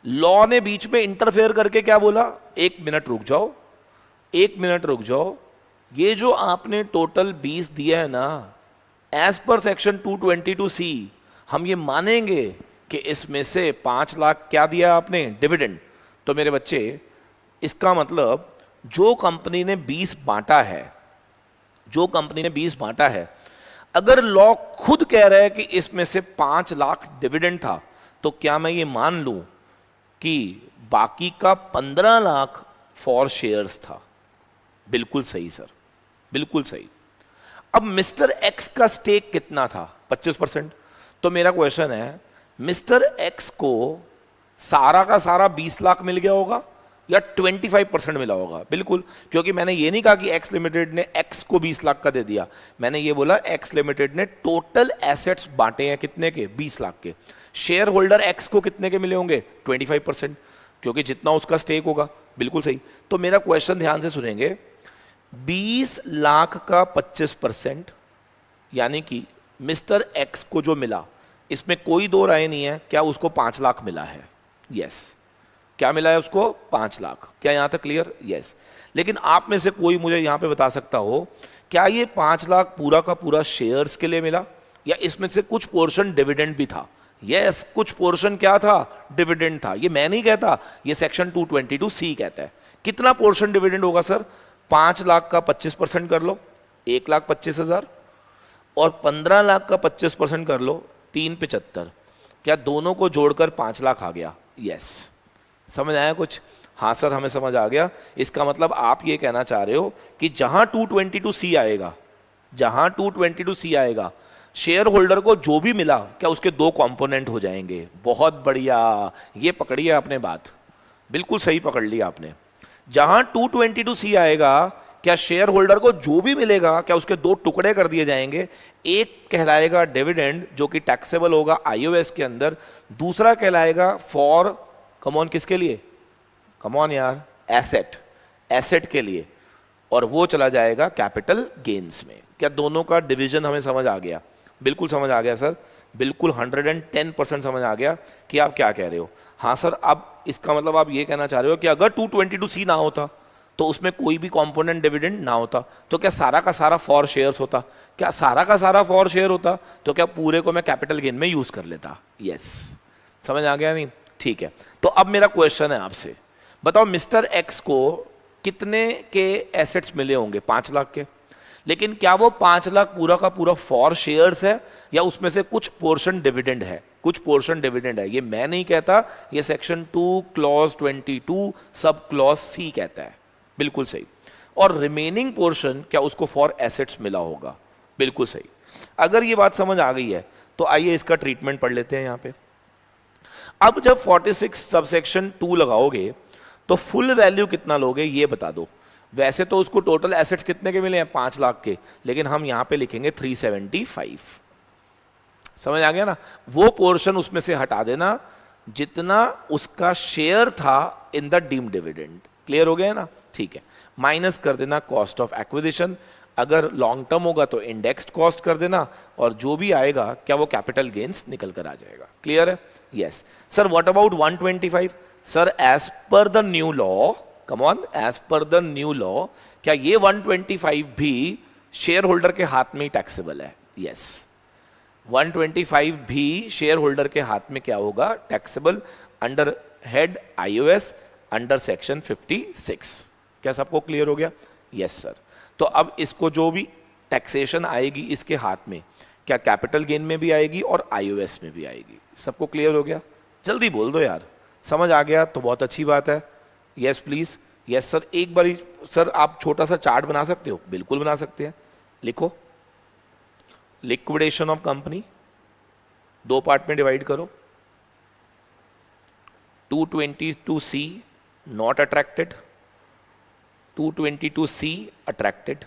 लॉ ने बीच में इंटरफेयर करके क्या बोला? 1 मिनट रुक जाओ, 1 मिनट रुक जाओ। ये जो आपने टोटल 20 दिया है ना, एज पर सेक्शन 222C हम ये मानेंगे कि इसमें से 5 लाख क्या दिया आपने? डिविडेंड। तो मेरे बच्चे इसका मतलब जो कंपनी ने 20 बांटा है, जो कंपनी ने 20 बांटा है, अगर लॉ खुद कह रहा है कि इसमें से 5 लाख डिविडेंड था, तो क्या मैं ये मान लूं कि बाकी का 15 लाख फॉर शेयर्स था? बिल्कुल सही सर, बिल्कुल सही। अब मिस्टर एक्स का स्टेक कितना था? 25%। तो मेरा क्वेश्चन है मिस्टर एक्स को सारा का सारा 20 लाख मिल गया होगा या 25% मिला होगा? बिल्कुल, क्योंकि मैंने ये नहीं कहा कि एक्स लिमिटेड ने एक्स को 20 लाख का दे दिया, मैंने ये बोला एक्स लिमिटेड ने टोटल एसेट्स बांटे हैं कितने के? 20 लाख के। शेयर होल्डर एक्स को कितने के मिले होंगे? 25%, क्योंकि जितना उसका स्टेक होगा। बिल्कुल सही। तो मेरा क्वेश्चन ध्यान से सुनेंगे, 20 लाख का 25%, यानी कि मिस्टर एक्स को जो मिला, इसमें कोई दो राय नहीं है, क्या उसको 5 लाख मिला है? यस। क्या मिला है उसको? 5 लाख। क्या यहां तक क्लियर? यस। लेकिन आप में से कोई मुझे यहां पे बता सकता हो, क्या ये 5 लाख पूरा का पूरा शेयर्स के लिए मिला, या इसमें से कुछ पोर्शन डिविडेंड भी था? यस, कुछ पोर्शन क्या था? डिविडेंड था। ये मैं नहीं कहता, ये सेक्शन 222C कहता है। कितना पोर्शन डिविडेंड होगा सर? 5 लाख का 25% कर लो, 1,25,000, और 15 लाख का 25% कर लो, 3,75। क्या दोनों को जोड़कर 5 लाख आ गया? यस। समझ आया कुछ? हाँ सर, हमें समझ आ गया। इसका मतलब आप ये कहना चाह रहे हो कि जहां 222C आएगा, जहां 222C आएगा, शेयर होल्डर को जो भी मिला, क्या उसके दो कंपोनेंट हो जाएंगे? बहुत बढ़िया, ये पकड़िए आपने बात, बिल्कुल सही पकड़ लिया आपने। जहां 222C आएगा, क्या शेयर होल्डर को जो भी मिलेगा, क्या उसके दो टुकड़े कर दिए जाएंगे? एक कहलाएगा डिविडेंड, जो कि टैक्सेबल होगा आईओएस के अंदर, दूसरा कहलाएगा फॉर, कमॉन, किसके लिए? कमॉन यार, एसेट, एसेट के लिए, और वो चला जाएगा कैपिटल गेन्स में। क्या दोनों का डिवीजन हमें समझ आ गया? बिल्कुल समझ आ गया सर, बिल्कुल 110% समझ आ गया कि आप क्या कह रहे हो। हाँ सर, अब इसका मतलब आप ये कहना चाह रहे हो कि अगर 222C ना होता तो उसमें कोई भी कंपोनेंट डिविडेंड ना होता, तो क्या सारा का सारा फॉर शेयर्स होता? क्या सारा का सारा फॉर शेयर होता तो क्या पूरे को मैं कैपिटल गेन में यूज कर लेता? यस। समझ आ गया नहीं? ठीक है। तो अब मेरा क्वेश्चन है आपसे, बताओ मिस्टर एक्स को कितने के एसेट्स मिले होंगे? 5 लाख के। लेकिन क्या वो 5 लाख पूरा का पूरा फॉर शेयर्स है, या उसमें से कुछ पोर्शन डिविडेंड है? कुछ पोर्शन डिविडेंड है। ये मैं नहीं कहता, ये section 2 clause 22 sub clause C कहता है। बिल्कुल सही। और रिमेनिंग पोर्शन क्या उसको फॉर एसेट्स मिला होगा? बिल्कुल सही। अगर ये बात समझ आ गई है तो आइए इसका ट्रीटमेंट पढ़ लेते हैं यहां पे। अब जब 46 सबसेक्शन 2 लगाओगे तो फुल वैल्यू कितना लोगे ये बता दो। वैसे तो उसको टोटल एसेट्स कितने के मिले हैं? 5 लाख के, लेकिन हम यहां पे लिखेंगे 375। समझ आ गया ना? वो पोर्शन उसमें से हटा देना जितना उसका शेयर था in the deemed dividend. Clear हो गया ना? ठीक है। माइनस कर देना कॉस्ट ऑफ एक्विजिशन, अगर लॉन्ग टर्म होगा तो इंडेक्स्ड कॉस्ट कर देना, और जो भी आएगा क्या वो कैपिटल गेन्स निकल कर आ जाएगा। क्लियर है? Yes. Sir what about 125? Sir as per the new law, come on, as per the new law, क्या ये 125 भी शेयर होल्डर के हाथ में ही टैक्सेबल है? यस। 125 भी शेयर होल्डर के हाथ में क्या होगा? Taxable, under head iOS, under section 56। क्या सबको क्लियर हो गया? Yes sir. तो अब इसको जो भी टैक्सेशन आएगी इसके हाथ में, क्या कैपिटल गेन में भी आएगी और आईओएस में भी आएगी? सबको क्लियर हो गया? जल्दी बोल दो यार। समझ आ गया तो बहुत अच्छी बात है। Yes please. Yes sir. एक बार सर आप छोटा सा चार्ट बना सकते हो? बिल्कुल बना सकते हैं। लिखो, लिक्विडेशन ऑफ कंपनी, 2 पार्ट में डिवाइड करो। 222C not attracted, 222C attracted.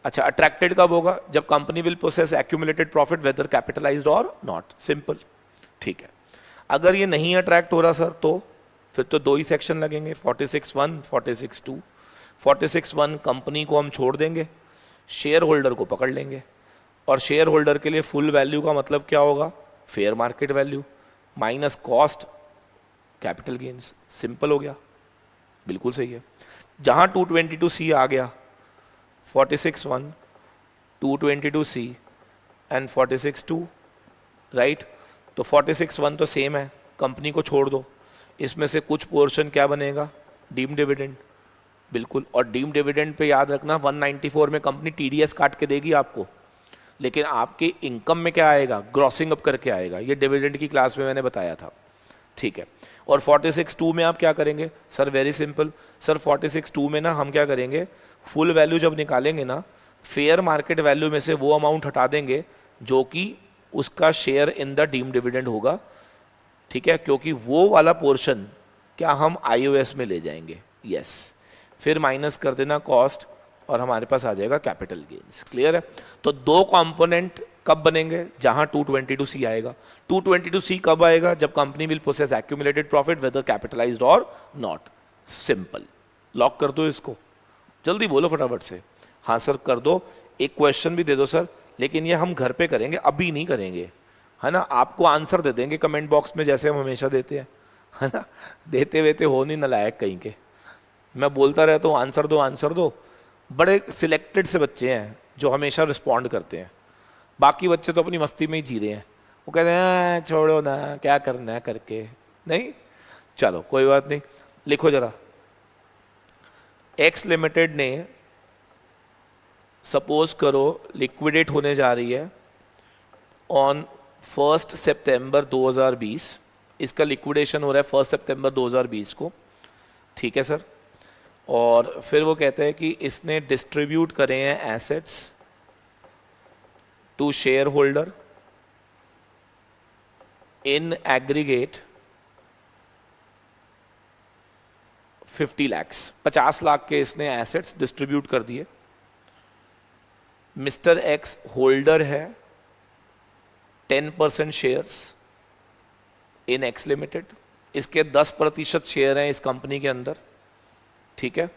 अच्छा, अट्रैक्टेड कब होगा? जब company will possess accumulated profit whether capitalized और नॉट। सिंपल। ठीक है। अगर ये नहीं अट्रैक्ट हो रहा सर, तो फिर तो 2 ही सेक्शन लगेंगे, 46(1), 46(2). 46(1) कंपनी को हम छोड़ देंगे, शेयर होल्डर को पकड़ लेंगे, और शेयर होल्डर के लिए फुल वैल्यू का मतलब क्या होगा? Fair market value minus cost capital gains. Simple हो गया। बिल्कुल सही है। जहां 222C आ गया, 46(1), 222C एंड 46(2), राइट? तो 46(1) तो सेम है, कंपनी को छोड़ दो, इसमें से कुछ पोर्शन क्या बनेगा? Deem dividend. बिल्कुल। और डीम डिविडेंड पे याद रखना 194 में कंपनी टीडीएस काट के देगी आपको, लेकिन आपके इनकम में क्या आएगा? ग्रॉसिंग अप करके आएगा। ये डिविडेंड की क्लास में मैंने बताया था। ठीक है। और 46(2) में आप क्या करेंगे? सर वेरी सिंपल सर, 46(2) में ना हम क्या करेंगे? फुल वैल्यू जब निकालेंगे ना, फेयर मार्केट वैल्यू में से वो अमाउंट हटा देंगे जो कि उसका share in the deem dividend होगा। ठीक है, क्योंकि वो वाला पोर्शन क्या हम आईओएस में ले जाएंगे। यस। फिर माइनस कर देना कॉस्ट, और हमारे पास आ जाएगा कैपिटल गेन्स। क्लियर है? तो 2 कंपोनेंट कब बनेंगे? जहां 222C आएगा। 222C कब आएगा? जब company will possess accumulated profit whether capitalized और नॉट। सिंपल। लॉक कर दो इसको। जल्दी बोलो फटाफट से। हाँ सर कर दो, एक क्वेश्चन भी दे दो सर, लेकिन ये हम घर पे करेंगे, अभी नहीं करेंगे, है ना। आपको आंसर दे देंगे कमेंट बॉक्स में जैसे हम हमेशा देते हैं, है ना। देते वेते हो नहीं नालायक कहीं के, मैं बोलता रहता हूँ आंसर दो आंसर दो। बड़े सिलेक्टेड से बच्चे हैं जो हमेशा रिस्पॉन्ड करते हैं, बाकी बच्चे तो अपनी मस्ती में ही जी रहे हैं, वो कहते हैं छोड़ो ना क्या करना है करके, नहीं चलो कोई बात नहीं। लिखो जरा, एक्स लिमिटेड ने सपोज करो लिक्विडेट होने जा रही है ऑन 1 सितंबर 2020, इसका लिक्विडेशन हो रहा है 1 सितंबर 2020 को, ठीक है सर। और फिर वो कहते हैं कि इसने डिस्ट्रीब्यूट करे हैं assets to share holder in aggregate 50 lakhs, 50 lakh के इसने एसेट्स डिस्ट्रीब्यूट कर दिए। मिस्टर एक्स होल्डर है 10% शेयर्स इन एक्स लिमिटेड, इसके 10% शेयर हैं इस कंपनी के अंदर, ठीक है।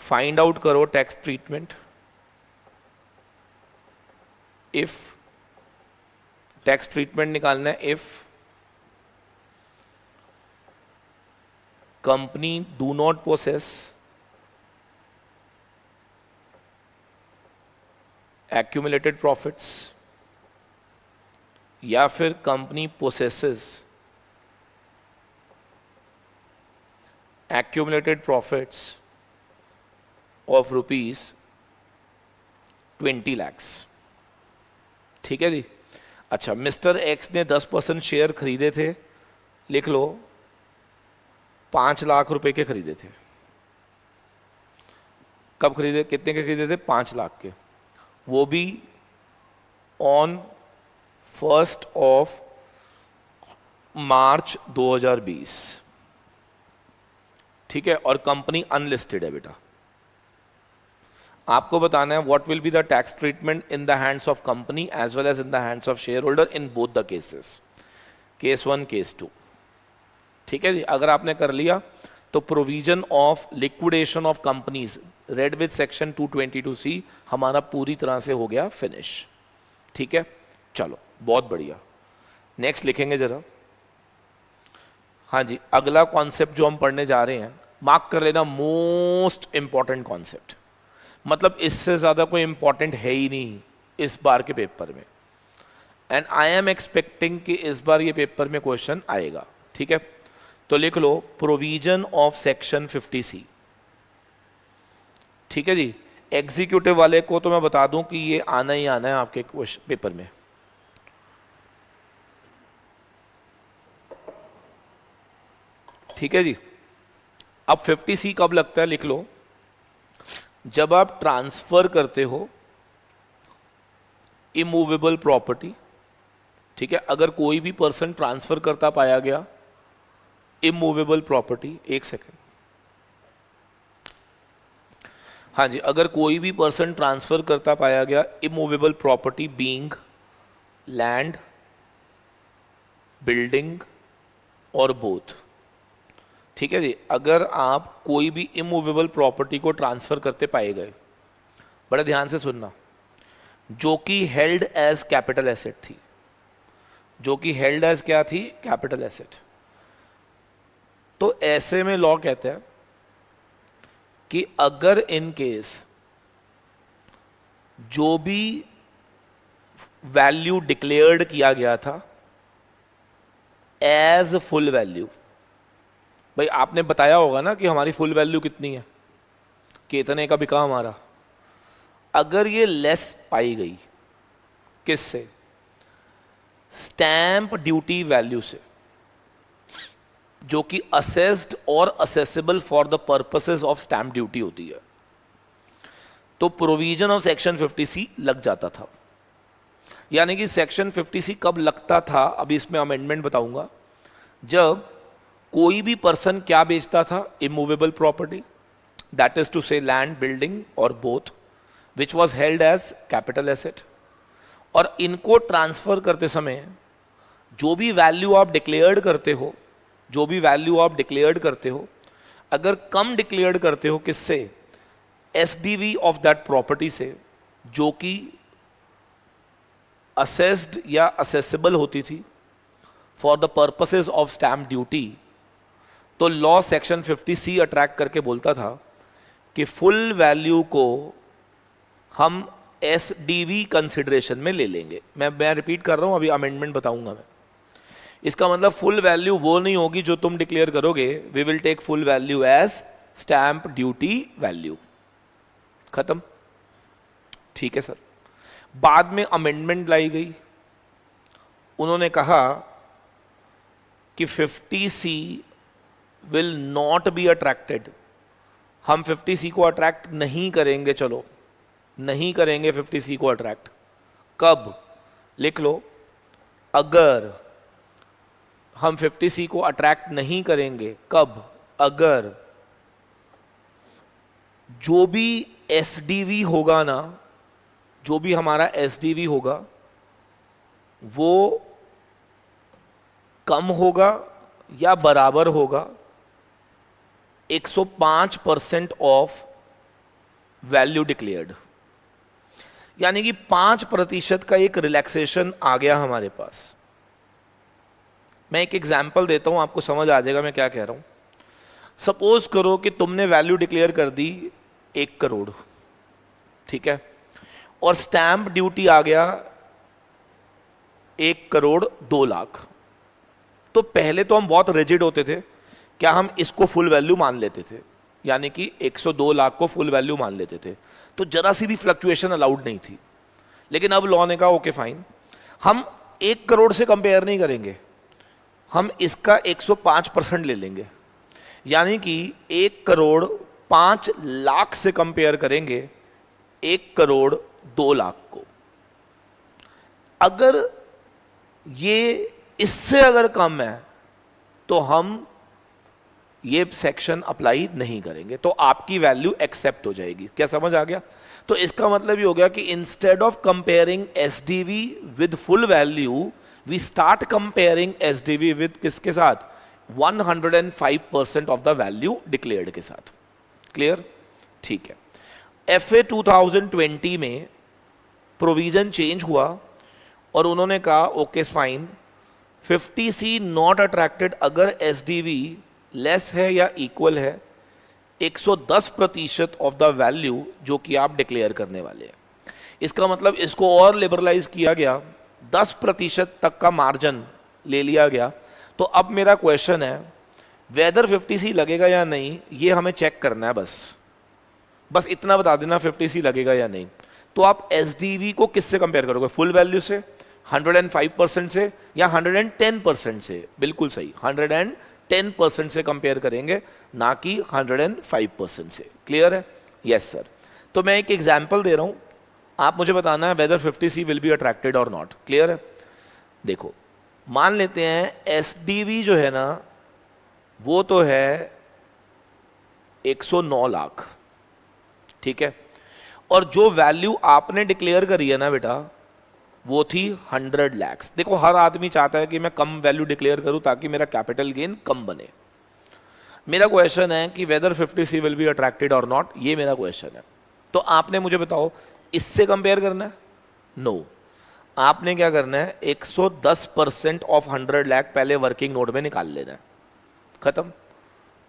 फाइंड आउट करो tax treatment if, tax treatment निकालना है if company do not possess accumulated profits या फिर company possesses accumulated profits of rupees 20 lakhs, ठीक है जी। अच्छा, मिस्टर एक्स ने 10% शेयर खरीदे थे, लिख लो 5 लाख रुपए के खरीदे थे। कब खरीदे, कितने के खरीदे थे? 5 लाख के, वो भी ऑन 1 मार्च 2020, ठीक है। और कंपनी अनलिस्टेड है बेटा। आपको बताना है what will be the tax treatment in the hands of company as well as in the hands of share holder in both the cases, case 1 case 2, ठीक है जी। अगर आपने कर लिया तो provision of liquidation of companies read with section 222C हमारा पूरी तरह से हो गया फिनिश, ठीक है। चलो बहुत बढ़िया, नेक्स्ट लिखेंगे जरा। हाँ जी, अगला कॉन्सेप्ट जो हम पढ़ने जा रहे हैं, मार्क कर लेना, मोस्ट इंपॉर्टेंट कॉन्सेप्ट, मतलब इससे ज्यादा कोई इंपॉर्टेंट है ही नहीं इस बार के पेपर में, एंड आई एम एक्सपेक्टिंग कि इस बार ये पेपर में क्वेश्चन आएगा, ठीक है। तो लिख लो प्रोविजन ऑफ सेक्शन 50C, ठीक है जी। एग्जीक्यूटिव वाले को तो मैं बता दूं कि ये आना ही आना है आपके पेपर में, ठीक है जी। अब 50C कब लगता है, लिख लो जब आप ट्रांसफर करते हो इमूवेबल प्रॉपर्टी, ठीक है। अगर कोई भी पर्सन ट्रांसफर करता पाया गया इमूवेबल प्रॉपर्टी, एक सेकेंड, हाँ जी, अगर कोई भी पर्सन ट्रांसफर करता पाया गया immovable property being land, building और बोथ, ठीक है जी। अगर आप कोई भी इमूवेबल प्रॉपर्टी को ट्रांसफर करते पाए गए, बड़े ध्यान से सुनना, जो कि हेल्ड एज कैपिटल एसेट थी, जो कि हेल्ड एज क्या थी, कैपिटल एसेट, तो ऐसे में लॉ कहता है कि अगर इन केस जो भी वैल्यू डिक्लेयर्ड किया गया था एज फुल वैल्यू, भाई आपने बताया होगा ना कि हमारी फुल वैल्यू कितनी है, कि इतने का बिका हमारा, अगर ये लेस पाई गई किससे, स्टैंप ड्यूटी वैल्यू से, जो कि असेस्ड और accessible for the purposes of stamp duty होती है, तो प्रोविजन ऑफ सेक्शन 50C लग जाता था। यानी कि सेक्शन 50C कब लगता था, अभी इसमें अमेंडमेंट बताऊंगा, जब कोई भी पर्सन क्या बेचता था, immovable property, that is to say land, building और both, which was held as capital asset, और इनको ट्रांसफर करते समय जो भी वैल्यू आप डिक्लेयर्ड करते हो, जो भी वैल्यू आप डिक्लेयर्ड करते हो, अगर कम डिक्लेयर्ड करते हो किससे, एसडीवी ऑफ दैट प्रॉपर्टी से, जो कि असेस्ड या असेसेबल होती थी for the purposes of stamp duty, तो लॉ सेक्शन 50C अट्रैक्ट करके बोलता था कि फुल वैल्यू को हम एसडीवी कंसिडरेशन में ले लेंगे। मैं रिपीट कर रहा हूं, अभी अमेंडमेंट बताऊंगा मैं। इसका मतलब फुल वैल्यू वो नहीं होगी जो तुम डिक्लेयर करोगे, we will take full value as stamp duty value. खत्म, ठीक है सर। बाद में अमेंडमेंट लाई गई, उन्होंने कहा कि 50C will not be attracted, हम 50C को अट्रैक्ट नहीं करेंगे, चलो नहीं करेंगे 50C को अट्रैक्ट। कब, लिख लो, अगर हम 50C को अट्रैक्ट नहीं करेंगे, कब, अगर जो भी एसडीवी होगा ना, जो भी हमारा एसडीवी होगा वो कम होगा या बराबर होगा 105% ऑफ वैल्यू डिक्लेयर्ड। यानी कि 5% का एक रिलैक्सेशन आ गया हमारे पास। मैं एक एग्जाम्पल देता हूं, आपको समझ आ जाएगा मैं क्या कह रहा हूं। सपोज करो कि तुमने वैल्यू डिक्लेयर कर दी 1 करोड़, ठीक है, और स्टैंप ड्यूटी आ गया 1 करोड़ 2 लाख। तो पहले तो हम बहुत रिजिड होते थे, क्या हम इसको फुल वैल्यू मान लेते थे, यानी कि 102 लाख को फुल वैल्यू मान लेते थे, तो जरा सी भी फ्लक्चुएशन अलाउड नहीं थी। लेकिन अब लॉ ने कहा ओके फाइन, हम 1 करोड़ से कंपेयर नहीं करेंगे, हम इसका 105% ले लेंगे, यानी कि 1 करोड़ 5 लाख से कंपेयर करेंगे 1 करोड़ 2 लाख को। अगर ये इससे अगर कम है तो हम ये सेक्शन अप्लाई नहीं करेंगे, तो आपकी वैल्यू एक्सेप्ट हो जाएगी। क्या समझ आ गया? तो इसका मतलब ये हो गया कि instead of comparing SDV with full value, we start comparing SDV with किसके साथ, 105% ऑफ द वैल्यू डिक्लेयर्ड के साथ। क्लियर? ठीक है। एफए 2020 में प्रोविजन चेंज हुआ और उन्होंने कहा okay fine, 50C not attracted अगर एसडीवी लेस है या इक्वल है 110% ऑफ द वैल्यू जो कि आप डिक्लेयर करने वाले हैं। इसका मतलब इसको और लिबरलाइज किया गया, 10% तक का मार्जिन ले लिया गया। तो अब मेरा क्वेश्चन है, वेदर 50C लगेगा या नहीं ये हमें चेक करना है, बस इतना बता देना 50C लगेगा या नहीं। तो आप एसडीवी को किससे कंपेयर करोगे, फुल वैल्यू से, 105% से, या 110% से? बिल्कुल सही, 110% से कंपेयर करेंगे, ना कि 105% से। क्लियर है? Yes sir. तो मैं एक एग्जांपल दे रहा हूं, आप मुझे बताना है whether 50C will be attracted और नॉट। क्लियर है? देखो, मान लेते हैं एसडीवी जो है ना वो तो है 109 लाख, ठीक है, और जो वैल्यू आपने डिक्लेयर करी है ना बेटा वो थी 100 लाख। देखो, हर आदमी चाहता है कि मैं कम वैल्यू डिक्लेयर करूं ताकि मेरा कैपिटल गेन कम बने। मेरा क्वेश्चन है कि whether 50C will be attracted और नॉट, ये मेरा क्वेश्चन है। तो आपने मुझे बताओ, इससे कंपेयर करना है? नो, आपने क्या करना है, 110% ऑफ 100 लाख पहले वर्किंग नोट में निकाल लेना है। खत्म?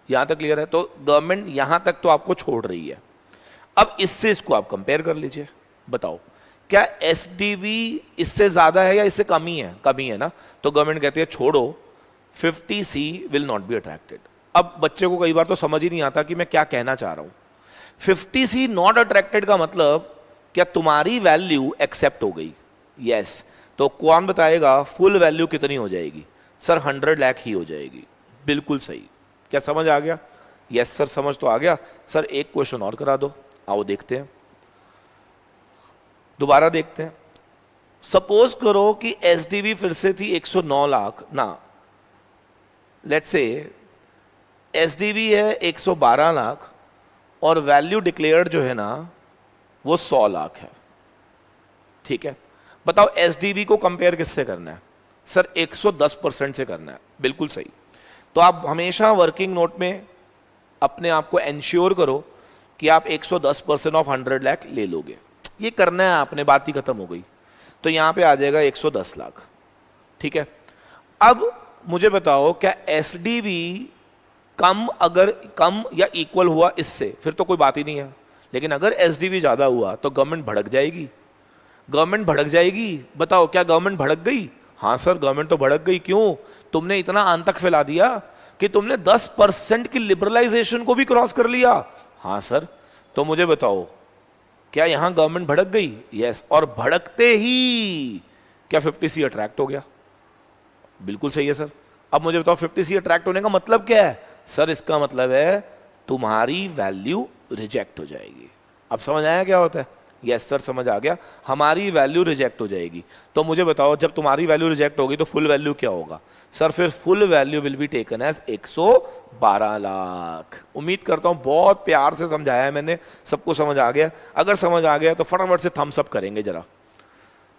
यहां तक क्लियर है? तो गवर्नमेंट यहां तक तो आपको छोड़ रही है। अब इससे इसको आप कंपेयर कर लीजिए, बताओ क्या एसडीवी इससे ज्यादा है या इससे कम ही है? कम ही है ना। तो गवर्नमेंट कहती है छोड़ो, 50C will not be attracted. अब बच्चे को कई बार तो समझ ही नहीं आता कि मैं क्या कहना चाह रहा हूं। 50C नॉट अट्रैक्टेड का मतलब क्या तुम्हारी वैल्यू एक्सेप्ट हो गई? यस। तो कौन बताएगा फुल वैल्यू कितनी हो जाएगी? सर 100 लाख ही हो जाएगी। बिल्कुल सही। क्या समझ आ गया? यस सर, समझ तो आ गया। सर एक क्वेश्चन और करा दो, आओ देखते हैं, दोबारा देखते हैं। सपोज करो कि एसडीवी फिर से थी 109 लाख ना, लेट्स से एसडीवी है 112 लाख और वैल्यू डिक्लेयर्ड जो है ना वो 100 लाख है, ठीक है। बताओ एसडीवी को कंपेयर किससे करना है? सर 110% से करना है। बिल्कुल सही। तो आप हमेशा वर्किंग नोट में अपने आप को एंश्योर करो कि आप 110% ऑफ 100 लाख ले लोगे। ये करना है आपने, बात ही खत्म हो गई। तो यहाँ पे आ जाएगा 110 लाख, ठीक है। अब मुझे बताओ क्या एसडीवी अगर कम या इक्वल हुआ इससे, फिर तो कोई बात ही नहीं है। लेकिन अगर एसडीवी ज्यादा हुआ तो गवर्नमेंट भड़क जाएगी। गवर्नमेंट भड़क जाएगी, बताओ क्या गवर्नमेंट भड़क गई? हाँ सर, गवर्नमेंट तो भड़क गई। क्यों? तुमने इतना आंतक फैला दिया कि तुमने 10% की लिबरलाइजेशन को भी क्रॉस कर लिया। हाँ सर, तो मुझे बताओ क्या यहां गवर्नमेंट भड़क गई? यस। और भड़कते ही क्या 50C अट्रैक्ट हो गया? बिल्कुल सही है सर। अब मुझे बताओ 50C अट्रैक्ट होने का मतलब क्या है? सर इसका मतलब है तुम्हारी वैल्यू रिजेक्ट हो जाएगी। अब समझ आया क्या होता है? यस सर, समझ आ गया। हमारी वैल्यू रिजेक्ट हो जाएगी। तो मुझे बताओ जब तुम्हारी वैल्यू रिजेक्ट होगी तो फुल वैल्यू क्या होगा? सर फिर full value will be taken as 112 lakh. उम्मीद करता हूं बहुत प्यार से समझाया है मैंने, सबको समझ आ गया। अगर समझ आ गया तो फटाफट से थम्स अप करेंगे, जरा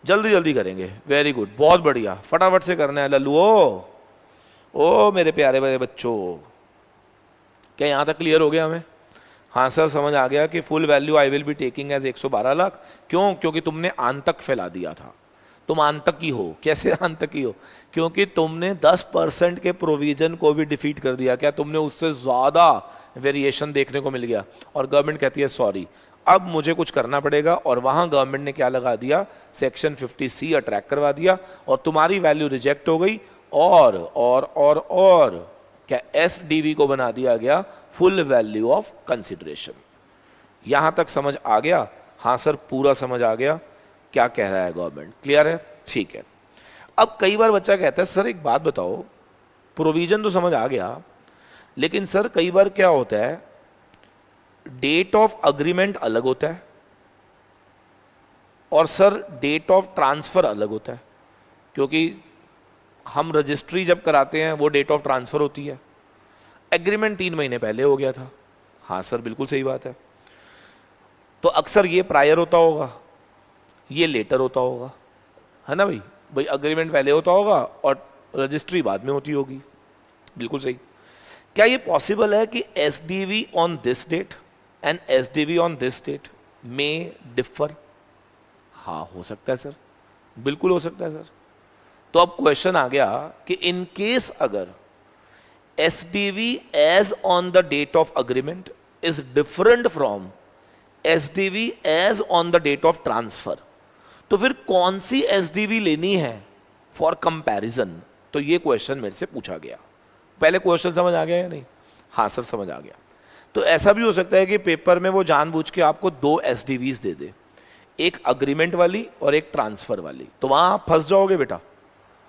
जल्दी जल्दी करेंगे। वेरी गुड, बहुत बढ़िया, फटाफट से करना है लल्लुओ। ओ मेरे प्यारे बड़े बच्चों, क्या यहां तक क्लियर हो गया हमें? हाँ सर, समझ आ गया कि full value I will be taking as 112 lakh. क्यों? क्योंकि तुमने आंतक फैला दिया था। तुम आंतकी हो। कैसे आंतकी हो? क्योंकि तुमने 10% के प्रोविजन को भी डिफीट कर दिया। क्या तुमने उससे ज्यादा वेरिएशन देखने को मिल गया? और गवर्नमेंट कहती है सॉरी, अब मुझे कुछ करना पड़ेगा। और वहां गवर्नमेंट ने क्या लगा दिया? सेक्शन 50C अट्रैक्ट करवा दिया और तुम्हारी वैल्यू रिजेक्ट हो गई। और क्या एसडीवी को बना दिया गया फुल वैल्यू ऑफ कंसिडरेशन। यहां तक समझ आ गया? हाँ सर, पूरा समझ आ गया क्या कह रहा है गवर्नमेंट। क्लियर है? ठीक है। अब कई बार बच्चा कहता है सर एक बात बताओ, प्रोविजन तो समझ आ गया, लेकिन सर कई बार क्या होता है डेट ऑफ अग्रीमेंट अलग होता है और सर डेट ऑफ ट्रांसफर अलग होता है। क्योंकि हम रजिस्ट्री जब कराते हैं वो डेट ऑफ ट्रांसफर होती है। एग्रीमेंट 3 महीने पहले हो गया था। हाँ सर, बिल्कुल सही बात है। तो अक्सर ये प्रायर होता होगा, ये लेटर होता होगा, है ना भाई? भाई अग्रीमेंट पहले होता होगा और रजिस्ट्री बाद में होती होगी। बिल्कुल सही। क्या ये पॉसिबल है कि SDV on this date and SDV on this date में डिफर? हाँ, हो सकता है सर, बिल्कुल हो सकता है सर। तो अब क्वेश्चन आ गया कि इन केस अगर SDV as on the date of agreement is different from SDV as on the date of transfer, तो फिर कौन सी SDV लेनी है फॉर कंपैरिजन? तो ये क्वेश्चन मेरे से पूछा गया। पहले क्वेश्चन समझ आ गया या नहीं? हाँ सर, समझ आ गया। तो ऐसा भी हो सकता है कि पेपर में वो जानबूझ के आपको 2 SDVs दे दे, एक अग्रीमेंट वाली और एक ट्रांसफर वाली। तो वहां आप फंस जाओगे बेटा,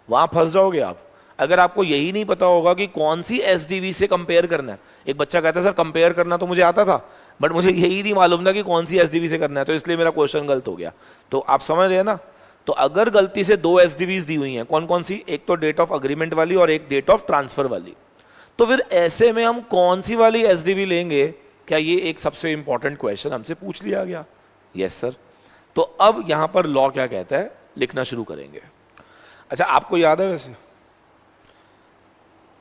वहां फंस जाओगे आप। अगर आपको यही नहीं पता होगा कि कौन सी एसडीवी से कंपेयर करना है। एक बच्चा कहता है सर कंपेयर करना तो मुझे आता था, बट मुझे यही नहीं मालूम था कि कौन सी एसडीवी से करना है, तो इसलिए मेरा क्वेश्चन गलत हो गया। तो आप समझ रहे हैं ना? तो अगर गलती से 2 एसडीवीज दी हुई हैं, कौन कौन सी? एक तो डेट ऑफ अग्रीमेंट वाली और एक डेट ऑफ ट्रांसफर वाली। तो फिर ऐसे में हम कौन सी वाली एसडीवी लेंगे? क्या ये एक सबसे इंपॉर्टेंट क्वेश्चन हमसे पूछ लिया गया? Yes sir. तो अब यहां पर लॉ क्या कहता है, लिखना शुरू करेंगे। अच्छा, आपको याद है वैसे?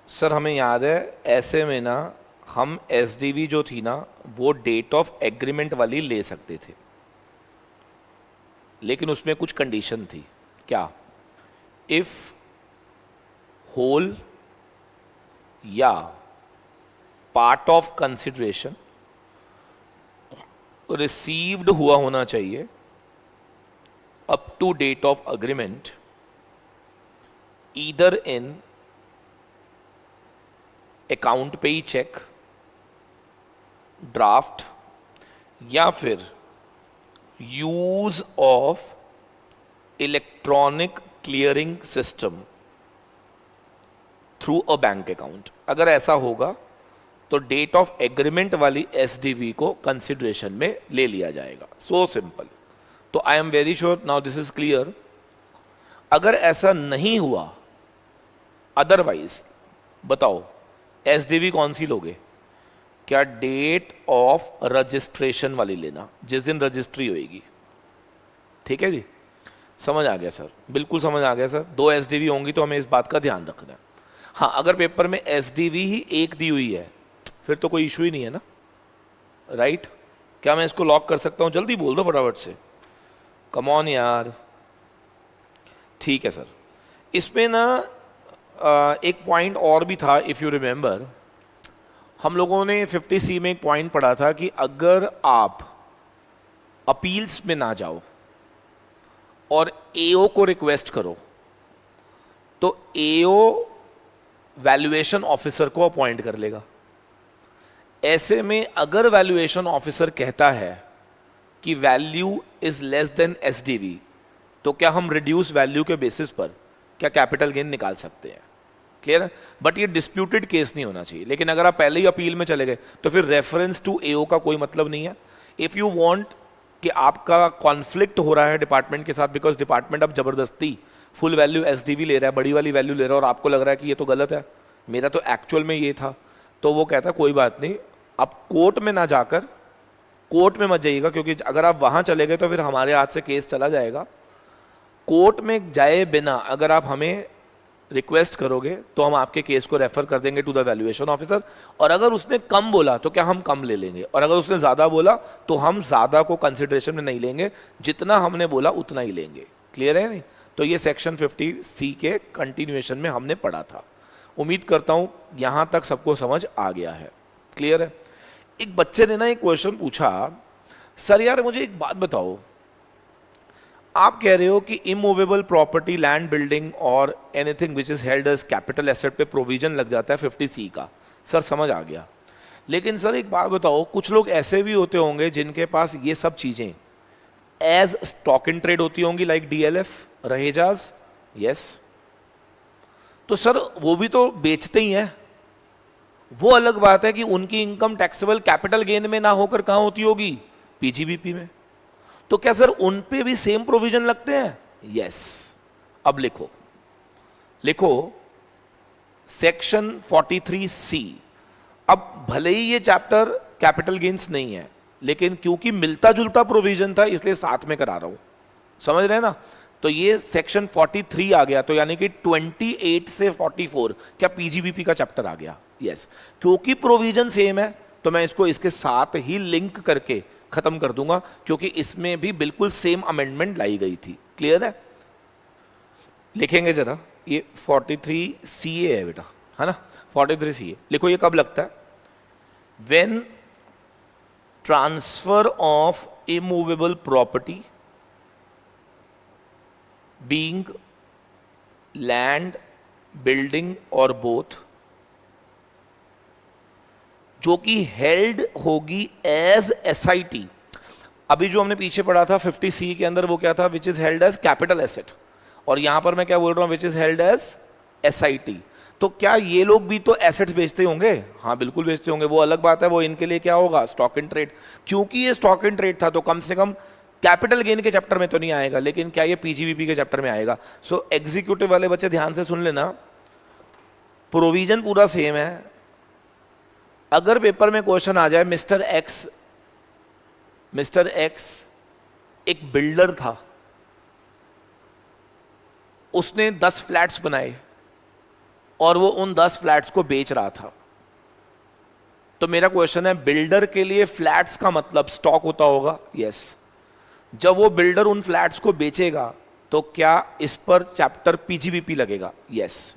सर हमें याद है, ऐसे में ना हम एसडीवी जो थी ना वो डेट ऑफ एग्रीमेंट वाली ले सकते थे, लेकिन उसमें कुछ कंडीशन थी। क्या? इफ होल या पार्ट ऑफ कंसिडरेशन रिसीव्ड हुआ होना चाहिए up to date of agreement, either in account payee cheque, draft, या फिर use of electronic clearing system through a bank account. अगर ऐसा होगा तो डेट ऑफ एग्रीमेंट वाली एसडीवी को कंसिडरेशन में ले लिया जाएगा। So simple. तो I am very sure now this is clear. अगर ऐसा नहीं हुआ, अदरवाइज बताओ एसडीवी कौन सी लोगे? क्या डेट ऑफ रजिस्ट्रेशन वाली लेना, जिस दिन रजिस्ट्री होगी। ठीक है जी, समझ आ गया सर? बिल्कुल समझ आ गया सर। 2 एसडीवी होंगी तो हमें इस बात का ध्यान रखना है। हाँ, अगर पेपर में एसडीवी ही एक दी हुई है फिर तो कोई इशू ही नहीं है ना, राइट? क्या मैं इसको लॉक कर सकता हूं? जल्दी बोल दो फटाफट से, कम ऑन यार। ठीक है सर, इसमें ना एक पॉइंट और भी था, इफ यू रिमेंबर हम लोगों ने 50C में एक पॉइंट पढ़ा था कि अगर आप अपील्स में ना जाओ और एओ को रिक्वेस्ट करो तो एओ वैल्यूएशन ऑफिसर को अपॉइंट कर लेगा। ऐसे में अगर वैल्यूएशन ऑफिसर कहता है कि value is less than SDV, तो क्या हम रिड्यूस वैल्यू के बेसिस पर क्या कैपिटल गेन निकाल सकते हैं? क्लियर है? बट ये डिस्प्यूटेड केस नहीं होना चाहिए। लेकिन अगर आप पहले ही अपील में चले गए तो फिर रेफरेंस टू एओ का कोई मतलब नहीं है। इफ यू वांट कि आपका कॉन्फ्लिक्ट हो रहा है डिपार्टमेंट के साथ, बिकॉज डिपार्टमेंट अब जबरदस्ती फुल वैल्यू एसडीवी ले रहा है, बड़ी वाली वैल्यू ले रहा है, और आपको लग रहा है कि ये तो गलत है, मेरा तो एक्चुअल में ये था, तो वो कहता है कोई बात नहीं, आप कोर्ट में ना जाकर, कोर्ट में मत जाइएगा, क्योंकि अगर आप वहां चले गए तो फिर हमारे हाथ से केस चला जाएगा। कोर्ट में जाए बिना अगर आप हमें रिक्वेस्ट करोगे तो हम आपके केस को रेफर कर देंगे टू द वैल्यूएशन ऑफिसर, और अगर उसने कम बोला तो क्या हम कम ले लेंगे, और अगर उसने ज्यादा बोला तो हम ज्यादा को कंसिडरेशन में नहीं लेंगे, जितना हमने बोला उतना ही लेंगे। क्लियर है नहीं? तो ये सेक्शन 50C के कंटिन्यूएशन में हमने पढ़ा था। उम्मीद करता हूं यहां तक सबको समझ आ गया है। क्लियर है? एक बच्चे ने ना एक क्वेश्चन पूछा, सर यार मुझे एक बात बताओ, आप कह रहे हो कि इमूवेबल प्रॉपर्टी, लैंड, बिल्डिंग और anything which is held as capital asset पे प्रोविजन लग जाता है 50C का। सर समझ आ गया, लेकिन सर एक बात बताओ, कुछ लोग ऐसे भी होते होंगे जिनके पास ये सब चीजें एज स्टॉक इन ट्रेड होती होंगी, लाइक डीएलएफ, रहेजाज, यस, तो सर वो भी तो बेचते ही हैं। वो अलग बात है कि उनकी इनकम टैक्सेबल कैपिटल गेन में ना होकर कहां होती होगी? पीजीबीपी में। तो क्या सर उन पे भी सेम प्रोविजन लगते हैं? यस। अब लिखो, लिखो सेक्शन 43C। अब भले ही ये चैप्टर कैपिटल गेन्स नहीं है, लेकिन क्योंकि मिलता जुलता प्रोविजन था इसलिए साथ में करा रहा हूं, समझ रहे हैं ना? तो ये सेक्शन 43 आ गया, तो यानी कि 28 से 44 क्या पीजीबीपी का चैप्टर आ गया? यस। क्योंकि प्रोविजन सेम है तो मैं इसको इसके साथ ही लिंक करके खत्म कर दूंगा, क्योंकि इसमें भी बिल्कुल सेम अमेंडमेंट लाई गई थी। क्लियर है? लिखेंगे जरा, ये 43CA है बेटा, है ना? 43CA लिखो। ये कब लगता है? When transfer of immovable property being land, building और बोथ, जो कि हेल्ड होगी एज एसआईटी। अभी जो हमने पीछे पढ़ा था 50C के अंदर, वो क्या था? Which is held as capital asset, और यहां पर मैं क्या बोल रहा हूं? Which is held as SIT. तो क्या ये लोग भी तो एसेट्स बेचते होंगे? हाँ बिल्कुल बेचते होंगे। वो अलग बात है, वो इनके लिए क्या होगा? Stock in trade. क्योंकि ये स्टॉक इन ट्रेड था तो कम से कम कैपिटल गेन के चैप्टर में तो नहीं आएगा, लेकिन क्या ये पीजीबीपी के चैप्टर में आएगा? सो एग्जीक्यूटिव वाले बच्चे ध्यान से सुन लेना, प्रोविजन पूरा सेम है। अगर पेपर में क्वेश्चन आ जाए, मिस्टर एक्स एक बिल्डर था, उसने 10 फ्लैट्स बनाए और वो उन 10 फ्लैट्स को बेच रहा था, तो मेरा क्वेश्चन है, बिल्डर के लिए फ्लैट्स का मतलब स्टॉक होता होगा? यस। जब वो बिल्डर उन फ्लैट्स को बेचेगा तो क्या इस पर चैप्टर पीजीबीपी लगेगा? यस।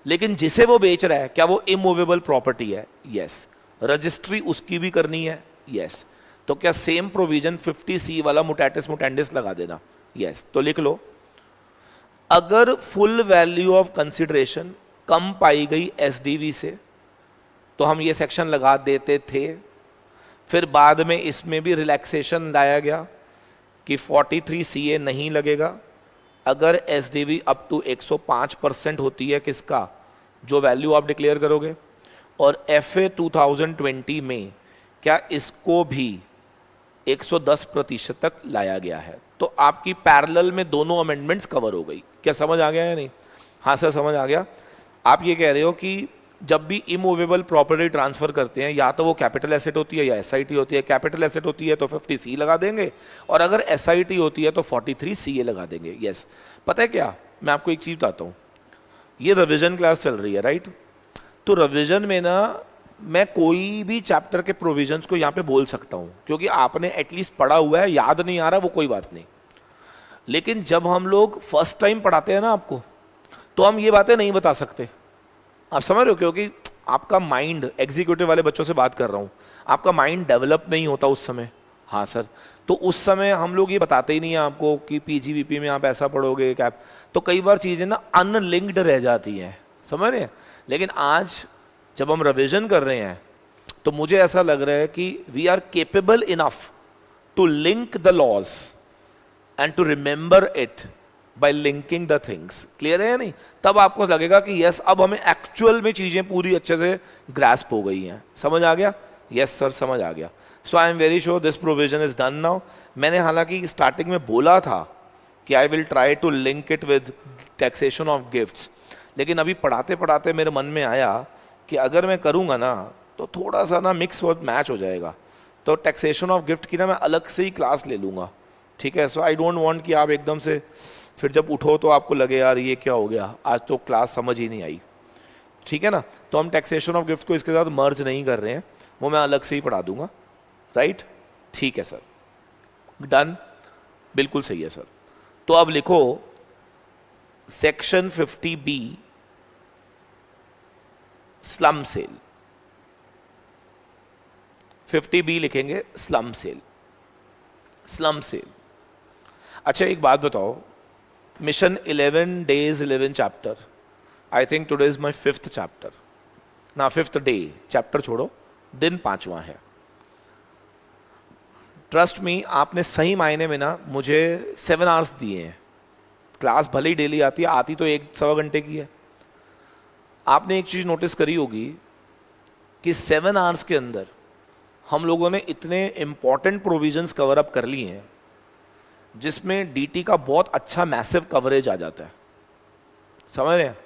लेकिन जिसे वो बेच रहा है क्या वो इमूवेबल प्रॉपर्टी है? यस। रजिस्ट्री उसकी भी करनी है? यस। तो क्या सेम प्रोविजन 50C वाला मुटैटिस मुटेंडिस लगा देना? यस। तो लिख लो, अगर फुल वैल्यू ऑफ कंसिडरेशन कम पाई गई एसडीवी से तो हम ये सेक्शन लगा देते थे। फिर बाद में इसमें भी रिलैक्सेशन लाया गया कि 43CA नहीं लगेगा अगर एसडीवी अप टू 105% होती है, किसका? जो वैल्यू आप डिक्लेयर करोगे। और एफए 2020 में क्या इसको भी 110% तक लाया गया है। तो आपकी पैरेलल में दोनों अमेंडमेंट्स कवर हो गई। क्या समझ आ गया या नहीं? हाँ सर समझ आ गया। आप ये कह रहे हो कि जब भी इमूवेबल प्रॉपर्टी ट्रांसफर करते हैं, या तो वो कैपिटल एसेट होती है या एसआईटी होती है। कैपिटल एसेट होती है तो 50C लगा देंगे, और अगर एसआईटी होती है तो 43CA लगा देंगे। यस। पता है क्या, मैं आपको एक चीज बताता हूँ। ये रिवीजन क्लास चल रही है, राइट? तो रिवीजन में ना मैं कोई भी चैप्टर के प्रोविजंस को यहाँ पे बोल सकता हूँ क्योंकि आपने एटलीस्ट पढ़ा हुआ है, याद नहीं आ रहा वो कोई बात नहीं। लेकिन जब हम लोग फर्स्ट टाइम पढ़ाते हैं ना आपको, तो हम ये बातें नहीं बता सकते। आप समझ रहे हो? क्योंकि आपका माइंड, एग्जीक्यूटिव वाले बच्चों से बात कर रहा हूँ, आपका माइंड डेवलप नहीं होता उस समय। हाँ सर, तो उस समय हम लोग ये बताते ही नहीं है आपको कि पीजीवीपी में आप ऐसा पढ़ोगे क्या, तो कई बार चीज़ें ना अनलिंक्ड रह जाती हैं, समझ रहे हैं। लेकिन आज जब हम रिवीजन कर रहे हैं तो मुझे ऐसा लग रहा है कि we are capable enough to link the laws and to remember it by linking the things. Clear है या नहीं? तब आपको लगेगा कि यस, अब हमें एक्चुअल में चीजें पूरी अच्छे से ग्रास्प हो गई हैं। समझ आ गया? यस सर, समझ आ गया। So I am very sure this provision is done now. मैंने हालांकि स्टार्टिंग में बोला था कि I will try to link it with taxation of gifts, लेकिन अभी पढ़ाते पढ़ाते मेरे मन में आया कि अगर मैं करूँगा ना तो थोड़ा सा ना मिक्स और मैच हो जाएगा, तो टैक्सेशन ऑफ गिफ्ट की ना मैं अलग से ही क्लास ले लूँगा। ठीक है? सो आई डोंट वांट कि आप एकदम से फिर जब उठो तो आपको लगे यार ये क्या हो गया, आज तो क्लास समझ ही नहीं आई। ठीक है ना? तो हम टैक्सेशन ऑफ गिफ्ट को इसके साथ मर्ज नहीं कर रहे हैं, वो मैं अलग से ही पढ़ा दूंगा। राइट? ठीक है सर, डन, बिल्कुल सही है सर। तो अब लिखो section 50B slump sale. 50B लिखेंगे स्लम सेल, स्लम सेल। अच्छा एक बात बताओ, mission 11 days 11 chapter, I think today is my 5th chapter ना, 5th डे, चैप्टर छोड़ो, दिन 5वां है। ट्रस्ट मी, आपने सही मायने में ना मुझे 7 hours दिए हैं। क्लास भले ही डेली आती है, आती तो 1-1.25 घंटे की है। आपने एक चीज नोटिस करी होगी कि 7 hours के अंदर हम लोगों ने इतने इंपॉर्टेंट प्रोविजंस कवर अप कर लिए हैं जिसमें डीटी का बहुत अच्छा मैसिव कवरेज आ जाता है। समझ रहे हैं?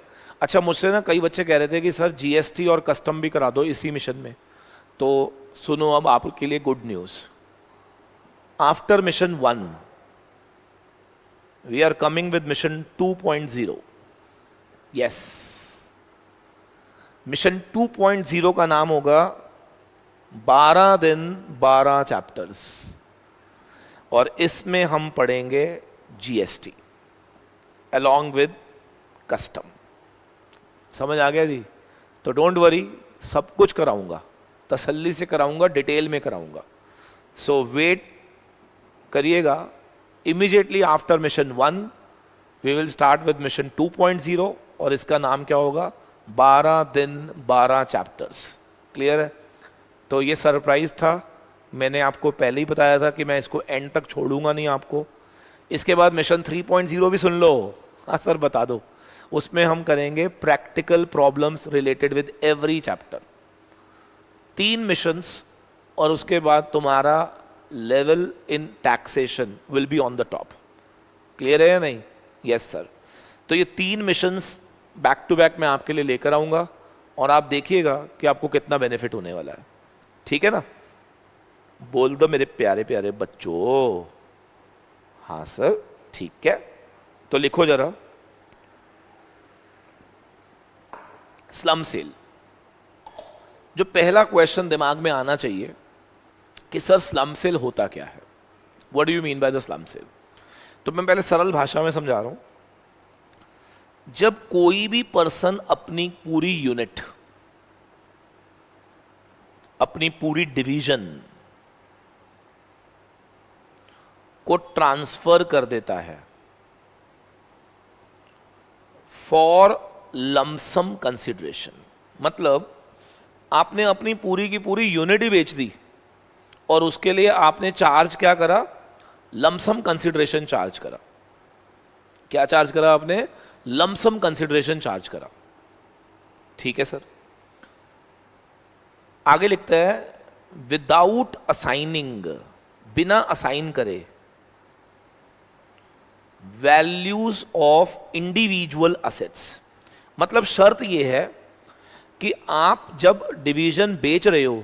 अच्छा, मुझसे ना कई बच्चे कह रहे थे कि सर जीएसटी और कस्टम भी करा दो इसी मिशन में। तो सुनो, अब आपके लिए good news, after mission 1 we are coming with mission 2.0। Yes, mission 2.0 का नाम होगा 12 दिन 12 चैप्टर्स, और इसमें हम पढ़ेंगे जीएसटी अलॉन्ग विद कस्टम। समझ आ गया जी? तो डोंट वरी, सब कुछ कराऊंगा, तसल्ली से कराऊंगा, डिटेल में कराऊंगा। सो वेट करिएगा, immediately after mission 1 we will start with mission 2.0, और इसका नाम क्या होगा? 12 दिन 12 चैप्टर्स। क्लियर है? तो ये सरप्राइज था, मैंने आपको पहले ही बताया था कि मैं इसको एंड तक छोड़ूंगा नहीं आपको। इसके बाद मिशन 3.0 भी सुन लो। हाँ सर बता दो, उसमें हम करेंगे practical problems related with every chapter. 3 missions, और उसके बाद तुम्हारा level in taxation will be on the top. Clear है या नहीं? Yes sir. तो ये 3 मिशंस बैक टू बैक मैं आपके लिए लेकर आऊंगा, और आप देखिएगा कि आपको कितना बेनिफिट होने वाला है। ठीक है ना? बोल दो मेरे प्यारे प्यारे बच्चों। हाँ सर, ठीक है। तो लिखो जरा, स्लम सेल। जो पहला क्वेश्चन दिमाग में आना चाहिए कि सर स्लम सेल होता क्या है, what do you mean by the slump sale? तो मैं पहले सरल भाषा में समझा रहा हूं। जब कोई भी पर्सन अपनी पूरी यूनिट, अपनी पूरी डिवीजन को ट्रांसफर कर देता है फॉर लमसम कंसिडरेशन, मतलब आपने अपनी पूरी की पूरी यूनिट ही बेच दी और उसके लिए आपने चार्ज क्या करा? लमसम कंसिडरेशन चार्ज करा। क्या चार्ज करा आपने? लमसम कंसिडरेशन चार्ज करा। ठीक है सर। आगे लिखता है विदाउट असाइनिंग, बिना असाइन करे, वैल्यूज ऑफ इंडिविजुअल असेट्स। मतलब शर्त यह है कि आप जब डिवीजन बेच रहे हो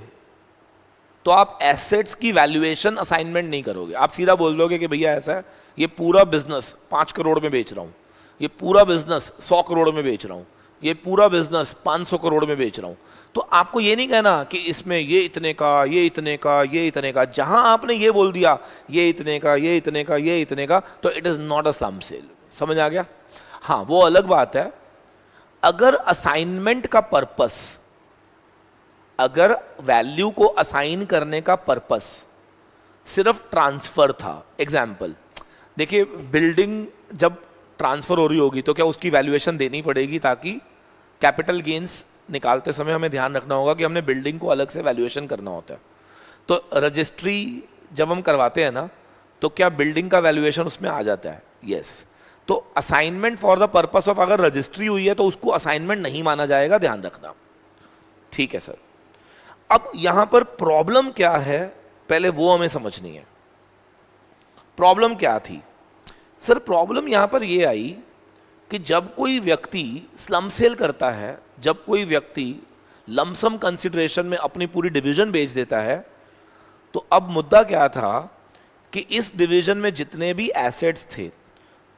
तो आप एसेट्स की वैल्यूएशन असाइनमेंट नहीं करोगे। आप सीधा बोल दोगे कि भैया ऐसा है, ये पूरा बिजनेस 5 करोड़ में बेच रहा हूं, ये पूरा बिजनेस 100 करोड़ में बेच रहा हूं, ये पूरा बिजनेस 500 करोड़ में बेच रहा हूं, तो आपको ये नहीं कहना कि इसमें ये इतने का, ये इतने का, ये इतने का। जहां आपने ये बोल दिया ये इतने का, ये इतने का, ये इतने का, तो it is not a slump sale. समझ आ गया? हाँ, वो अलग बात है अगर असाइनमेंट का पर्पस, अगर वैल्यू को असाइन करने का पर्पस सिर्फ ट्रांसफर था। एग्जाम्पल देखिए, बिल्डिंग जब ट्रांसफर हो रही होगी तो क्या उसकी वैल्यूएशन देनी पड़ेगी, ताकि कैपिटल गेन्स निकालते समय हमें ध्यान रखना होगा कि हमने बिल्डिंग को अलग से वैल्यूएशन करना होता है। तो रजिस्ट्री जब हम करवाते हैं ना, तो क्या बिल्डिंग का वैल्यूएशन उसमें आ जाता है? यस। तो assignment for the purpose of, अगर रजिस्ट्री हुई है तो उसको असाइनमेंट नहीं माना जाएगा, ध्यान रखना। ठीक है सर। अब यहां पर प्रॉब्लम क्या है, पहले वो हमें समझनी है। प्रॉब्लम क्या थी सर? प्रॉब्लम यहां पर ये आई कि जब कोई व्यक्ति स्लम सेल करता है, जब कोई व्यक्ति लमसम कंसिडरेशन में अपनी पूरी डिवीजन बेच देता है, तो अब मुद्दा क्या था कि इस डिवीजन में जितने भी एसेट्स थे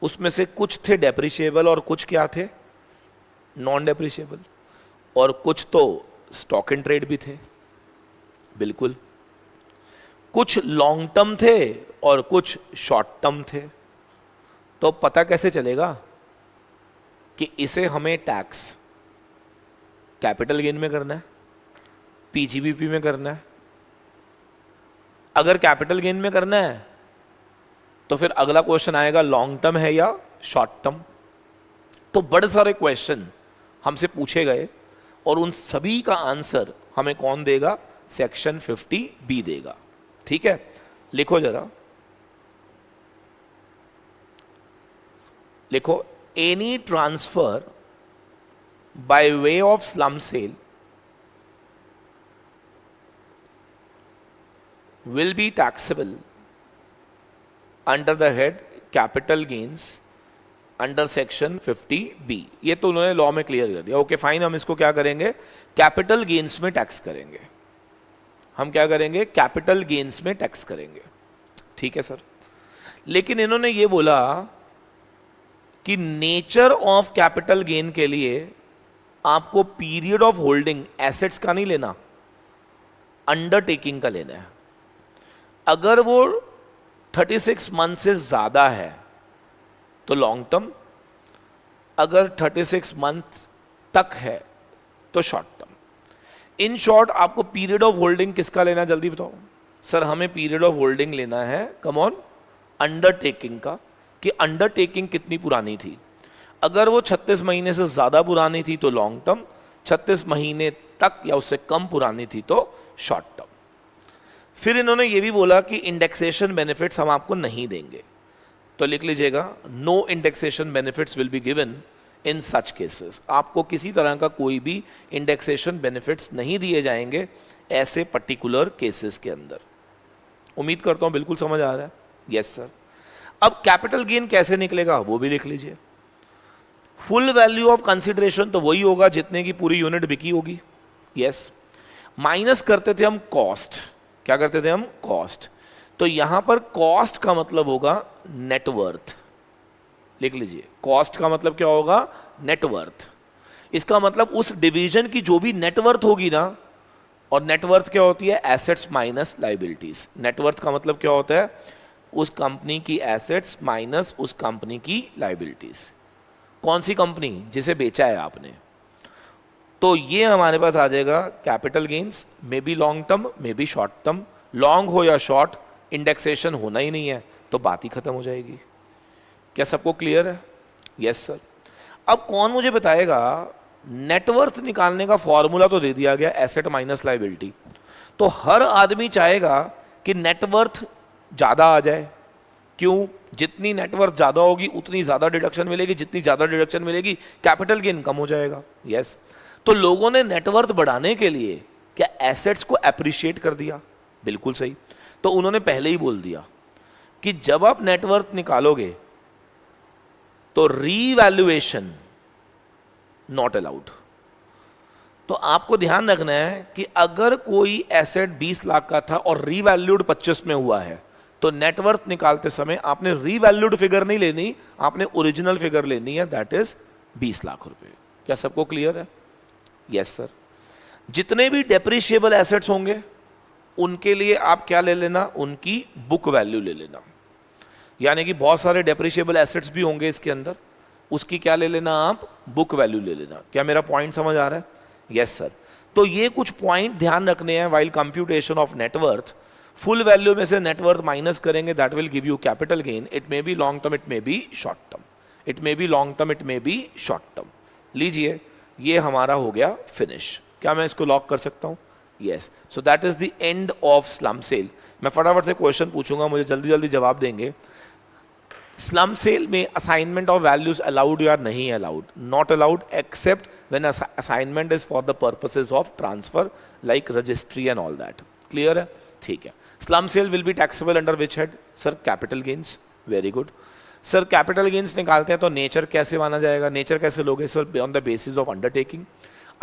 उसमें से कुछ थे डेप्रिशिएबल और कुछ क्या थे? Non depreciable. और कुछ तो स्टॉक इन ट्रेड भी थे, बिल्कुल। कुछ लॉन्ग टर्म थे और कुछ शॉर्ट टर्म थे। तो पता कैसे चलेगा कि इसे हमें टैक्स कैपिटल गेन में करना है, पीजीबीपी में करना है? अगर कैपिटल गेन में करना है तो फिर अगला क्वेश्चन आएगा लॉन्ग टर्म है या शॉर्ट टर्म। तो बड़े सारे क्वेश्चन हमसे पूछे गए और उन सभी का आंसर हमें कौन देगा? सेक्शन 50B देगा। ठीक है, लिखो जरा, लिखो। Any transfer by way of slump sale will be taxable under the head capital gains under section 50B। ये तो उन्होंने लॉ में क्लियर कर दिया। ओके फाइन, हम इसको क्या करेंगे? कैपिटल गेन्स में टैक्स करेंगे। हम क्या करेंगे? कैपिटल गेन्स में टैक्स करेंगे। ठीक है सर। लेकिन इन्होंने ये बोला कि नेचर ऑफ कैपिटल गेन के लिए आपको पीरियड ऑफ होल्डिंग एसेट्स का नहीं लेना, अंडरटेकिंग का लेना है। अगर वो 36 मंथ से ज्यादा है तो लॉन्ग टर्म, अगर 36 मंथ तक है तो शॉर्ट टर्म। इन शॉर्ट, आपको पीरियड ऑफ होल्डिंग किसका लेना है? जल्दी बताओ सर। हमें पीरियड ऑफ होल्डिंग लेना है, कम ऑन, अंडरटेकिंग का, कि अंडरटेकिंग कितनी पुरानी थी। अगर वो 36 महीने से ज्यादा पुरानी थी तो लॉन्ग टर्म, 36 महीने तक या उससे कम पुरानी थी तो शॉर्ट टर्म। फिर इन्होंने ये भी बोला कि इंडेक्सेशन बेनिफिट्स हम आपको नहीं देंगे। तो लिख लीजिएगा, no indexation benefits will be given in such cases. आपको किसी तरह का कोई भी इंडेक्सेशन बेनिफिट्स नहीं दिए जाएंगे ऐसे पर्टिकुलर केसेस के अंदर। उम्मीद करता हूं बिल्कुल समझ आ रहा है। Yes sir. अब कैपिटल गेन कैसे निकलेगा वो भी लिख लीजिए। फुल वैल्यू ऑफ कंसिडरेशन तो वही होगा जितने की पूरी यूनिट बिकी होगी। यस। माइनस करते थे हम कॉस्ट। क्या करते थे हम? कॉस्ट। तो यहां पर कॉस्ट का मतलब होगा नेटवर्थ। लिख लीजिए, कॉस्ट का मतलब क्या होगा? नेटवर्थ। इसका मतलब उस डिवीजन की जो भी नेटवर्थ होगी ना, और नेटवर्थ क्या होती है? Assets minus liabilities. नेटवर्थ का मतलब क्या होता है? उस कंपनी की एसेट्स माइनस उस कंपनी की लाइबिलिटीज। कौन सी कंपनी? जिसे बेचा है आपने। तो ये हमारे पास आ जाएगा capital gains, may be long term, may be short term. Long हो या शॉर्ट, इंडेक्सेशन होना ही नहीं है तो बात ही खत्म हो जाएगी। क्या सबको क्लियर है? Yes sir. अब कौन मुझे बताएगा? नेटवर्थ निकालने का फॉर्मूला तो दे दिया गया, एसेट माइनस लाइबिलिटी। तो हर आदमी चाहेगा कि नेटवर्थ ज्यादा आ जाए। क्यों? जितनी नेटवर्थ ज्यादा होगी उतनी ज्यादा डिडक्शन मिलेगी, जितनी ज्यादा डिडक्शन मिलेगी कैपिटल गेन कम हो जाएगा। यस। तो लोगों ने नेटवर्थ बढ़ाने के लिए क्या एसेट्स को एप्रिशिएट कर दिया? बिल्कुल सही। तो उन्होंने पहले ही बोल दिया कि जब आप नेटवर्थ निकालोगे तो रीवैल्यूएशन नॉट अलाउड। तो आपको ध्यान रखना है कि अगर कोई एसेट 20 लाख का था और रीवैल्यूड 25 में हुआ है तो नेटवर्थ निकालते समय आपने रीवैल्यूड फिगर नहीं लेनी, आपने ओरिजिनल फिगर लेनी है, दैट इज 20 लाख रुपए। क्या सबको क्लियर है? Yes sir. जितने भी डेप्रिशिएबल एसेट्स होंगे उनके लिए आप क्या ले लेना, उनकी बुक वैल्यू ले लेना। यानी कि बहुत सारे डेप्रिशिएबल एसेट्स भी होंगे इसके अंदर, उसकी क्या ले लेना आप, बुक वैल्यू ले लेना। क्या मेरा पॉइंट समझ आ रहा है? Yes sir. तो ये कुछ पॉइंट ध्यान रखने हैं while computation of net worth. Full value में से नेटवर्थ माइनस करेंगे, that will give you capital gain. It may be long term, it may be short term, it may be long term, it may be short term. लीजिए ये हमारा हो गया फिनिश। क्या मैं इसको लॉक कर सकता हूं? Yes. So that is the end of slump sale. मैं फटाफट से क्वेश्चन पूछूंगा, मुझे जल्दी जल्दी जवाब देंगे। स्लम सेल में असाइनमेंट ऑफ वैल्यूज अलाउड या नहीं allowed? Not allowed except when assignment is for the purposes of transfer like registry and all that. Clear है? ठीक है। Slump sale will be taxable under which head? Sir capital gains. Very good sir. Capital gains निकालते हैं तो नेचर कैसे माना जाएगा? नेचर कैसे लोगे sir? On the basis of undertaking.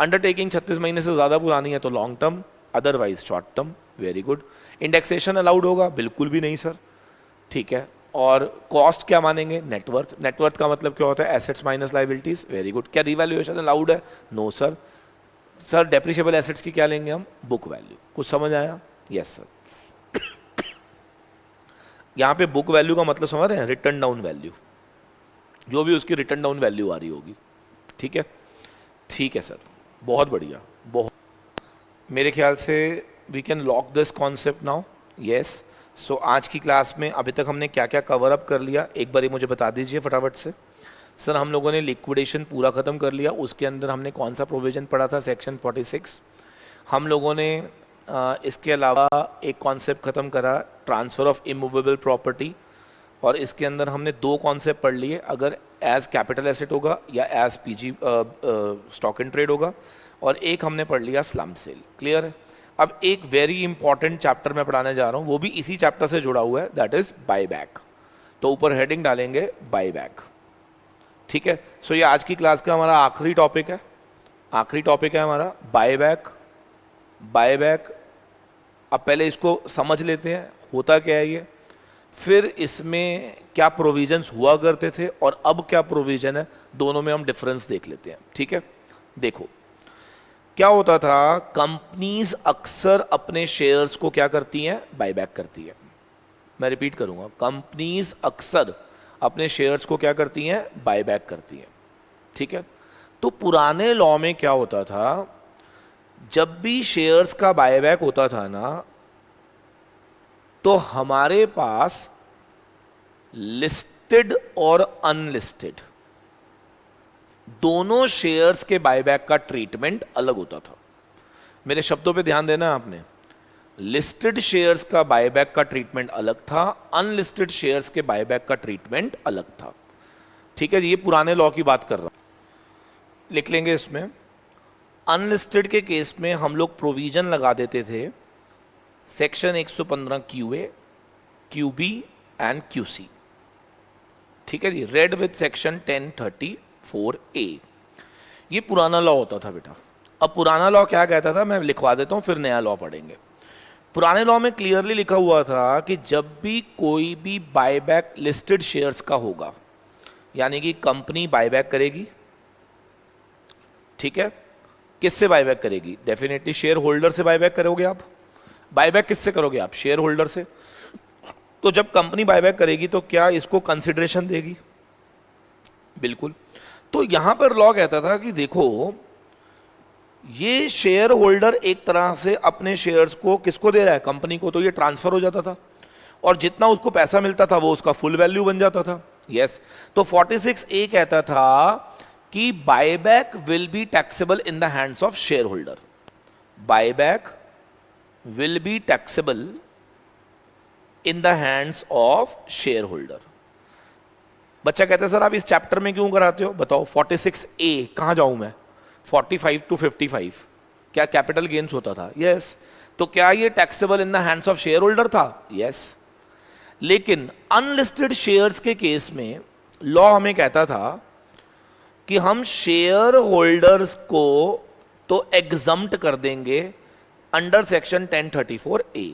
Undertaking 36 महीने से ज्यादा पुरानी है तो long term, otherwise short term. Very good. Indexation allowed होगा? बिल्कुल भी नहीं सर। ठीक है। और कॉस्ट क्या मानेंगे? नेटवर्थ। नेटवर्थ का मतलब क्या होता है? Assets minus liabilities. Very good. क्या रिवैल्यूएशन अलाउड है? No sir. Sir depreciable assets की क्या लेंगे हम? Book value. कुछ समझ आया? Yes sir. यहां पे बुक वैल्यू का मतलब समझ रहे हैं? रिटर्न डाउन वैल्यू, जो भी उसकी रिटर्न डाउन वैल्यू आ रही होगी। ठीक है? ठीक है सर, बहुत बढ़िया। बहुत, मेरे ख्याल से we can lock this concept now. Yes. So आज की क्लास में अभी तक हमने क्या क्या कवर अप कर लिया, एक बार मुझे बता दीजिए फटाफट से। सर हम लोगों ने लिक्विडेशन पूरा खत्म कर लिया, उसके अंदर हमने कौन सा प्रोविजन पढ़ा था? सेक्शन 46। हम लोगों ने इसके अलावा एक कॉन्सेप्ट खत्म करा, ट्रांसफ़र ऑफ इमूवेबल प्रॉपर्टी, और इसके अंदर हमने दो कॉन्सेप्ट पढ़ लिए, अगर एज कैपिटल एसेट होगा या as PG stock in trade होगा, और एक हमने पढ़ लिया स्लम सेल। क्लियर है? अब एक वेरी इंपॉर्टेंट चैप्टर मैं पढ़ाने जा रहा हूँ, वो भी इसी चैप्टर से जुड़ा हुआ है, दैट इज बाय बैक। तो ऊपर हेडिंग डालेंगे बाय बैक। ठीक है? सो ये आज की क्लास का हमारा आखिरी टॉपिक है। आखिरी टॉपिक है हमारा बाय बैक। बाय बैक, अब पहले इसको समझ लेते हैं होता क्या है ये, फिर इसमें क्या प्रोविजंस हुआ करते थे और अब क्या प्रोविजन है, दोनों में हम डिफरेंस देख लेते हैं। ठीक है? देखो क्या होता था, कंपनीज अक्सर अपने शेयर्स को क्या करती हैं? बायबैक करती है। मैं रिपीट करूंगा, कंपनीज अक्सर अपने शेयर्स को क्या करती हैं? बायबैक करती हैं। ठीक है? तो पुराने लॉ में क्या होता था, जब भी शेयर्स का बायबैक होता था ना, तो हमारे पास लिस्टेड और अनलिस्टेड दोनों शेयर्स के बायबैक का ट्रीटमेंट अलग होता था। मेरे शब्दों पे ध्यान देना आपने। लिस्टेड शेयर्स का बायबैक का ट्रीटमेंट अलग था, अनलिस्टेड शेयर्स के बायबैक का ट्रीटमेंट अलग था। ठीक है? ये पुराने लॉ की बात कर रहा हूं, लिख लेंगे इसमें। अनलिस्टेड के केस में हम लोग प्रोविजन लगा देते थे section 115 QA, QB and QC। ठीक है जी? Red with section 1034A। ये पुराना लॉ होता था बेटा। अब पुराना लॉ क्या कहता था, मैं लिखवा देता हूं, फिर नया लॉ पढ़ेंगे। पुराने लॉ में क्लियरली लिखा हुआ था कि जब भी कोई भी बायबैक लिस्टेड शेयर्स का होगा, यानी कि कंपनी बायबैक करेगी। ठीक है? किससे बायबैक करेगी? डेफिनेटली शेयर होल्डर से बायबैक करोगे आप। बायबैक किससे करोगे आप? शेयर होल्डर से। तो जब कंपनी बायबैक करेगी तो क्या इसको कंसिडरेशन देगी? बिल्कुल। तो यहां पर लॉ कहता था कि देखो, ये शेयर होल्डर एक तरह से अपने शेयर्स को किसको दे रहा है? कंपनी को। तो ये ट्रांसफर हो जाता था और जितना उसको पैसा मिलता था वो उसका फुल वैल्यू बन जाता था। यस। तो 46A कहता था कि buyback will be taxable in the hands of share holder. Buyback will be taxable in the hands of shareholder। बच्चा कहते हैं सर आप इस चैप्टर में क्यों कराते हो? बताओ। 46A कहां जाऊं मैं? 45 to 55 क्या कैपिटल गेन्स होता था? यस। तो क्या ये taxable in the hands of share holder था? यस। लेकिन अनलिस्टेड शेयर्स के केस में लॉ हमें कहता था कि हम शेयर होल्डर्स को तो एग्जम्प्ट कर देंगे अंडर सेक्शन 1034A।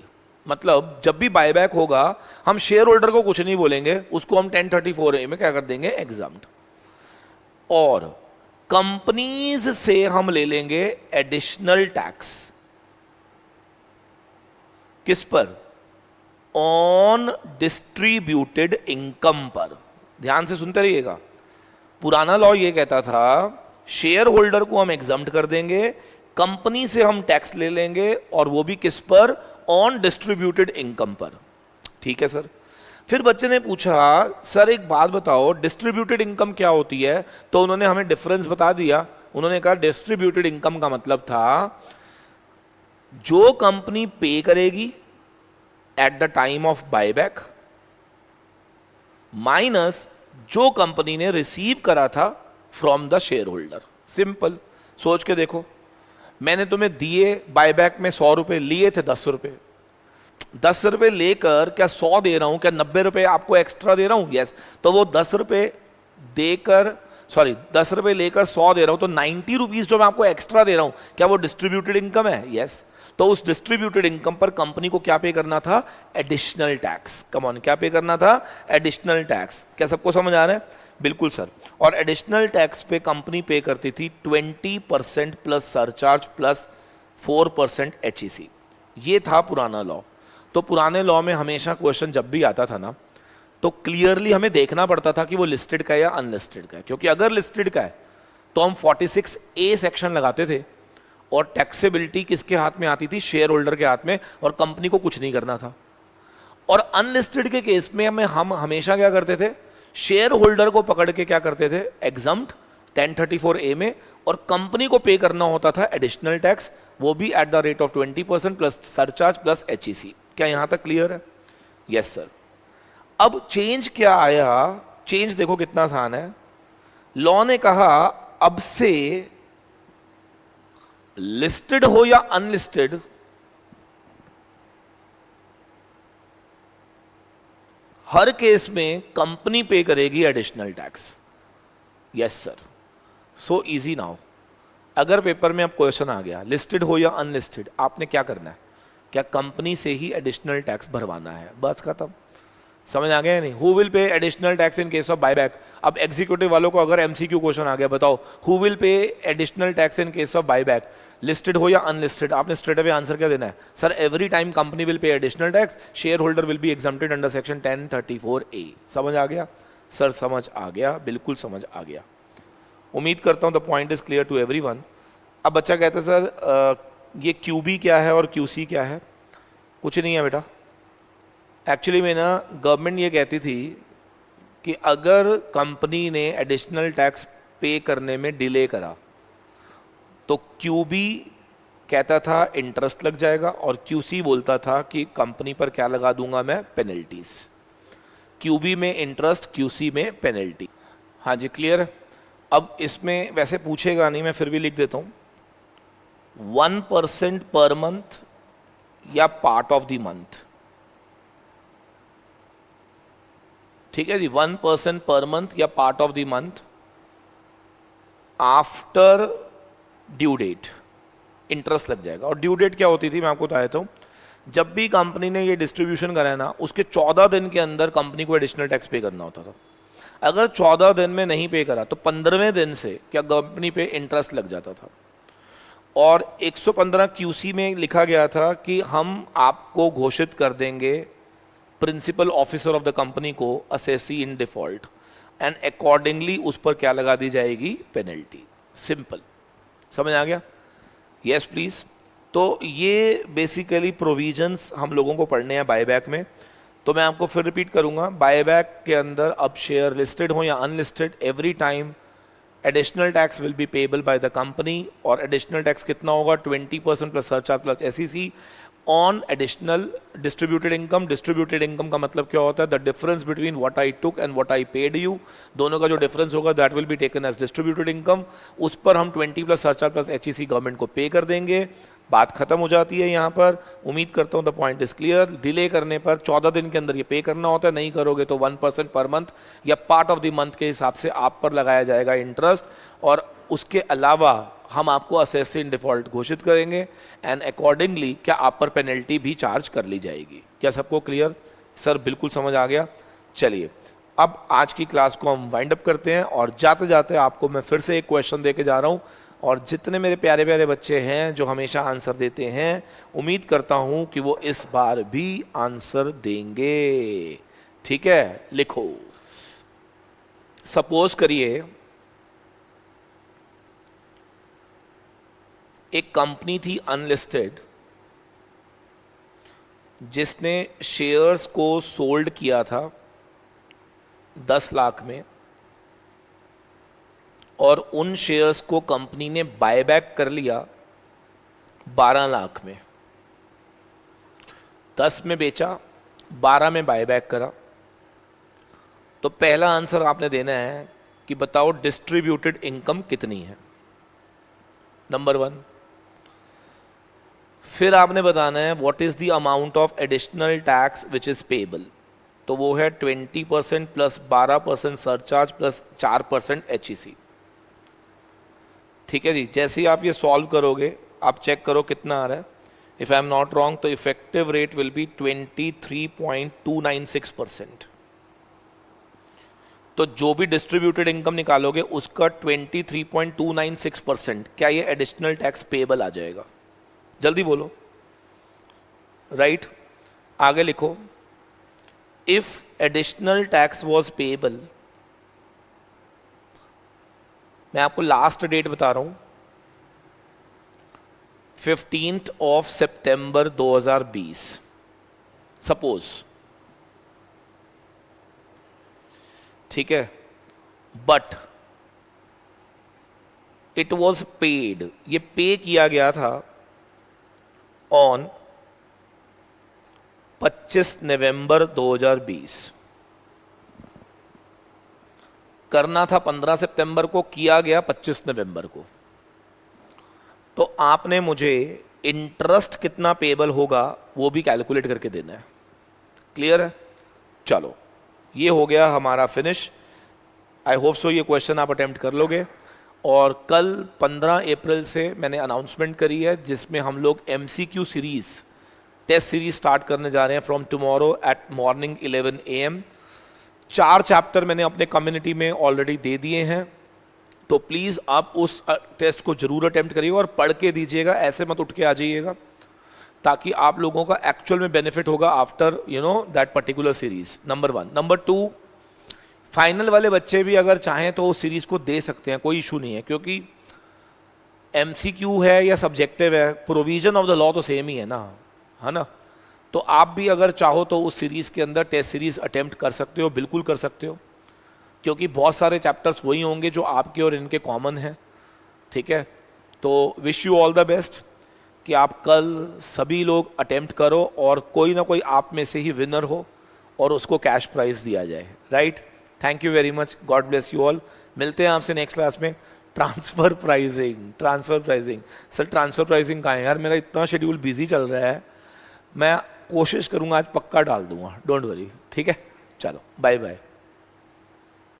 मतलब जब भी बायबैक होगा हम शेयर होल्डर को कुछ नहीं बोलेंगे, उसको हम 1034A में क्या कर देंगे? एग्जम्प्ट। और कंपनीज से हम ले लेंगे एडिशनल टैक्स। किस पर? ऑन डिस्ट्रीब्यूटेड इनकम पर। ध्यान से सुनते रहिएगा। पुराना लॉ ये कहता था शेयर होल्डर को हम एग्जम्प्ट कर देंगे, कंपनी से हम टैक्स ले लेंगे, और वो भी किस पर? ऑन डिस्ट्रीब्यूटेड इनकम पर। ठीक है सर। फिर बच्चे ने पूछा सर एक बात बताओ, डिस्ट्रीब्यूटेड इनकम क्या होती है? तो उन्होंने हमें डिफरेंस बता दिया। उन्होंने कहा डिस्ट्रीब्यूटेड इनकम का मतलब था जो कंपनी पे करेगी eight the time of buyback minus जो कंपनी ने रिसीव करा था from the share holder. Simple. सोच के देखो, मैंने तुम्हें दिए बायबैक में 100 रुपए, लिए थे 10 रुपए। 10 रुपए लेकर क्या 100 दे रहा हूं? क्या 90 रुपए आपको एक्स्ट्रा दे रहा हूं? यस। तो वो 10 रुपए देकर, सॉरी 10 रुपए लेकर 100 दे रहा हूं, तो 90 रुपीज जो मैं आपको एक्स्ट्रा दे रहा हूं, क्या वो डिस्ट्रीब्यूटेड इनकम है? यस। तो उस डिस्ट्रीब्यूटेड इनकम पर कंपनी को क्या पे करना था? Additional tax. कम ऑन, क्या पे करना था? Additional tax. क्या सबको समझ आ रहा है? बिल्कुल सर। और एडिशनल टैक्स पे कंपनी पे करती थी 20% प्लस सरचार्ज प्लस 4% HEC। ये था पुराना लॉ। तो पुराने लॉ में हमेशा क्वेश्चन जब भी आता था ना, तो क्लियरली हमें देखना पड़ता था कि वो लिस्टेड का है या अनलिस्टेड का है। क्योंकि अगर लिस्टेड का है तो हम 46A सेक्शन लगाते थे, और टैक्सेबिलिटी किसके हाथ में आती थी? शेयर होल्डर के हाथ में, और कंपनी को कुछ नहीं करना था। और अनलिस्टेड के केस में हम हमेशा क्या करते थे? शेयर होल्डर को पकड़ के क्या करते थे? एग्जम्प्ट 1034A में, और कंपनी को पे करना होता था एडिशनल टैक्स, वो भी at the rate of 20% plus surcharge plus HEC। क्या यहां तक क्लियर है? Yes sir. अब चेंज क्या आया? चेंज देखो कितना आसान है। लॉ ने कहा अब से लिस्टेड हो या अनलिस्टेड, हर केस में कंपनी पे करेगी additional tax. Yes sir. So easy now. अगर पेपर में अब क्वेश्चन आ गया लिस्टेड हो या अनलिस्टेड, आपने क्या करना है? क्या कंपनी से ही एडिशनल टैक्स भरवाना है? बस खत्म। समझ आ गया या नहीं? Who will pay additional tax in case of buyback? अब एग्जीक्यूटिव वालों को अगर MCQ क्वेश्चन आ गया, बताओ who will pay additional tax in case of buyback, listed हो या अनलिस्टेड? आपने स्ट्रेट अवे आंसर क्या देना है? Sir every time company will pay additional tax, share holder will be exempted under section 1034A। समझ आ गया सर? समझ आ गया, बिल्कुल समझ आ गया। उम्मीद करता हूं the point is clear to everyone. अब बच्चा कहता है सर ये QB क्या है और QC क्या है? कुछ नहीं है बेटा। एक्चुअली में ना गवर्नमेंट ये कहती थी कि अगर कंपनी ने एडिशनल टैक्स पे करने में डिले करा तो QB कहता था इंटरेस्ट लग जाएगा, और QC बोलता था कि कंपनी पर क्या लगा दूंगा मैं? पेनल्टीज। QB में इंटरेस्ट, QC में पेनल्टी। हाँ जी क्लियर है। अब इसमें वैसे पूछेगा नहीं, मैं फिर भी लिख देता हूं 1% पर मंथ या पार्ट ऑफ द मंथ। ठीक है जी, 1% पर मंथ या part of the month after due date interest लग जाएगा। और ड्यू डेट क्या होती थी मैं आपको बता देता हूं। जब भी कंपनी ने ये डिस्ट्रीब्यूशन कराया ना, उसके 14 दिन के अंदर कंपनी को एडिशनल टैक्स पे करना होता था। अगर 14 दिन में नहीं पे करा तो 15वें दिन से क्या कंपनी पे इंटरेस्ट लग जाता था। और 115 QC में लिखा गया था कि हम आपको घोषित कर देंगे principal officer of the company को assessee in default, and accordingly उस पर क्या लगा दी जाएगी? पेनल्टी। सिंपल। समझ आ गया? Yes please. तो ये बेसिकली प्रोविजंस हम लोगों को पढ़ने हैं बायबैक में। तो मैं आपको फिर रिपीट करूंगा, बायबैक के अंदर अब शेयर लिस्टेड हो या unlisted, every time additional tax will be payable by the company. और एडिशनल टैक्स कितना होगा? 20% plus surcharge plus HEC on additional distributed income. Distributed income का मतलब क्या होता है? The difference between what I took and what I paid you, दोनों का जो डिफरेंस होगा that will be taken as distributed income. उस पर हम 20 plus surcharge plus HEC government को पे कर देंगे। बात खत्म हो जाती है यहाँ पर। उम्मीद करता हूँ the point is clear. Delay करने पर 14 दिन के अंदर ये पे करना होता है, नहीं करोगे तो 1% पर मंथ या पार्ट ऑफ द मंथ के हिसाब से आप पर लगाया जाएगा इंटरेस्ट। और उसके अलावा हम आपको असेसी इन डिफॉल्ट घोषित करेंगे, एंड अकॉर्डिंगली क्या आप पर पेनल्टी भी चार्ज कर ली जाएगी। क्या सबको क्लियर? सर बिल्कुल समझ आ गया। चलिए अब आज की क्लास को हम वाइंड अप करते हैं और जाते जाते आपको मैं फिर से एक क्वेश्चन देके जा रहा हूं, और जितने मेरे प्यारे प्यारे बच्चे हैं जो हमेशा आंसर देते हैं, उम्मीद करता हूं कि वो इस बार भी आंसर देंगे। ठीक है, लिखो। सपोज करिए एक कंपनी थी अनलिस्टेड, जिसने शेयर्स को सोल्ड किया था 10 लाख में, और उन शेयर्स को कंपनी ने बायबैक कर लिया 12 लाख में। 10 में बेचा, 12 में बायबैक करा। तो पहला आंसर आपने देना है कि बताओ डिस्ट्रीब्यूटेड इनकम कितनी है, नंबर 1। फिर आपने बताना है what is the amount of additional tax which is payable, तो वो है 20% प्लस 12% सरचार्ज प्लस 4% HEC। ठीक है जी, जैसे ही आप ये सॉल्व करोगे आप चेक करो कितना आ रहा है। If I am not wrong तो इफेक्टिव रेट विल बी 23.296%। तो जो भी डिस्ट्रीब्यूटेड इनकम निकालोगे उसका 23.296%, क्या ये एडिशनल टैक्स पेबल आ जाएगा? जल्दी बोलो। राइट, आगे लिखो। If additional tax was payable, मैं आपको लास्ट डेट बता रहा हूं, 15 सितंबर 2020 सपोज। ठीक है, बट इट वॉज पेड, ये पे किया गया था ऑन 25 नवंबर 2020। करना था 15 सितंबर को, किया गया 25 नवंबर को। तो आपने मुझे इंटरेस्ट कितना पेबल होगा वो भी कैलकुलेट करके देना है। क्लियर है? चलो, ये हो गया हमारा फिनिश। आई होप सो ये क्वेश्चन आप अटेम्प्ट कर लोगे। और कल 15 अप्रैल से मैंने अनाउंसमेंट करी है जिसमें हम लोग MCQ series, test series start करने जा रहे हैं from tomorrow at morning 11 AM। 4 chapter मैंने अपने कम्युनिटी में ऑलरेडी दे दिए हैं, तो प्लीज़ आप उस टेस्ट को जरूर अटेम्प्ट करिएगा और पढ़ के दीजिएगा, ऐसे मत उठ के आ जाइएगा, ताकि आप लोगों का एक्चुअल में बेनिफिट होगा after that particular series. Number 1। Number 2, final वाले बच्चे भी अगर चाहें तो उस सीरीज को दे सकते हैं, कोई इशू नहीं है, क्योंकि MCQ है या सब्जेक्टिव है, प्रोविजन ऑफ द लॉ तो सेम ही है ना, है ना। तो आप भी अगर चाहो तो उस सीरीज के अंदर टेस्ट सीरीज अटेम्प्ट कर सकते हो, बिल्कुल कर सकते हो, क्योंकि बहुत सारे चैप्टर्स वही होंगे जो आपके और इनके कॉमन हैं। ठीक है, तो wish you all the best कि आप कल सभी लोग अटेम्प्ट करो और कोई ना कोई आप में से ही विनर हो और उसको कैश प्राइज दिया जाए। Right, thank you very much, God bless you all. मिलते हैं आपसे नेक्स्ट क्लास में। Transfer pricing sir, transfer pricing कहाँ है यार? मेरा इतना शेड्यूल बिजी चल रहा है, मैं कोशिश करूँगा आज पक्का डाल दूंगा, डोंट वरी। ठीक है, चलो बाय बाय।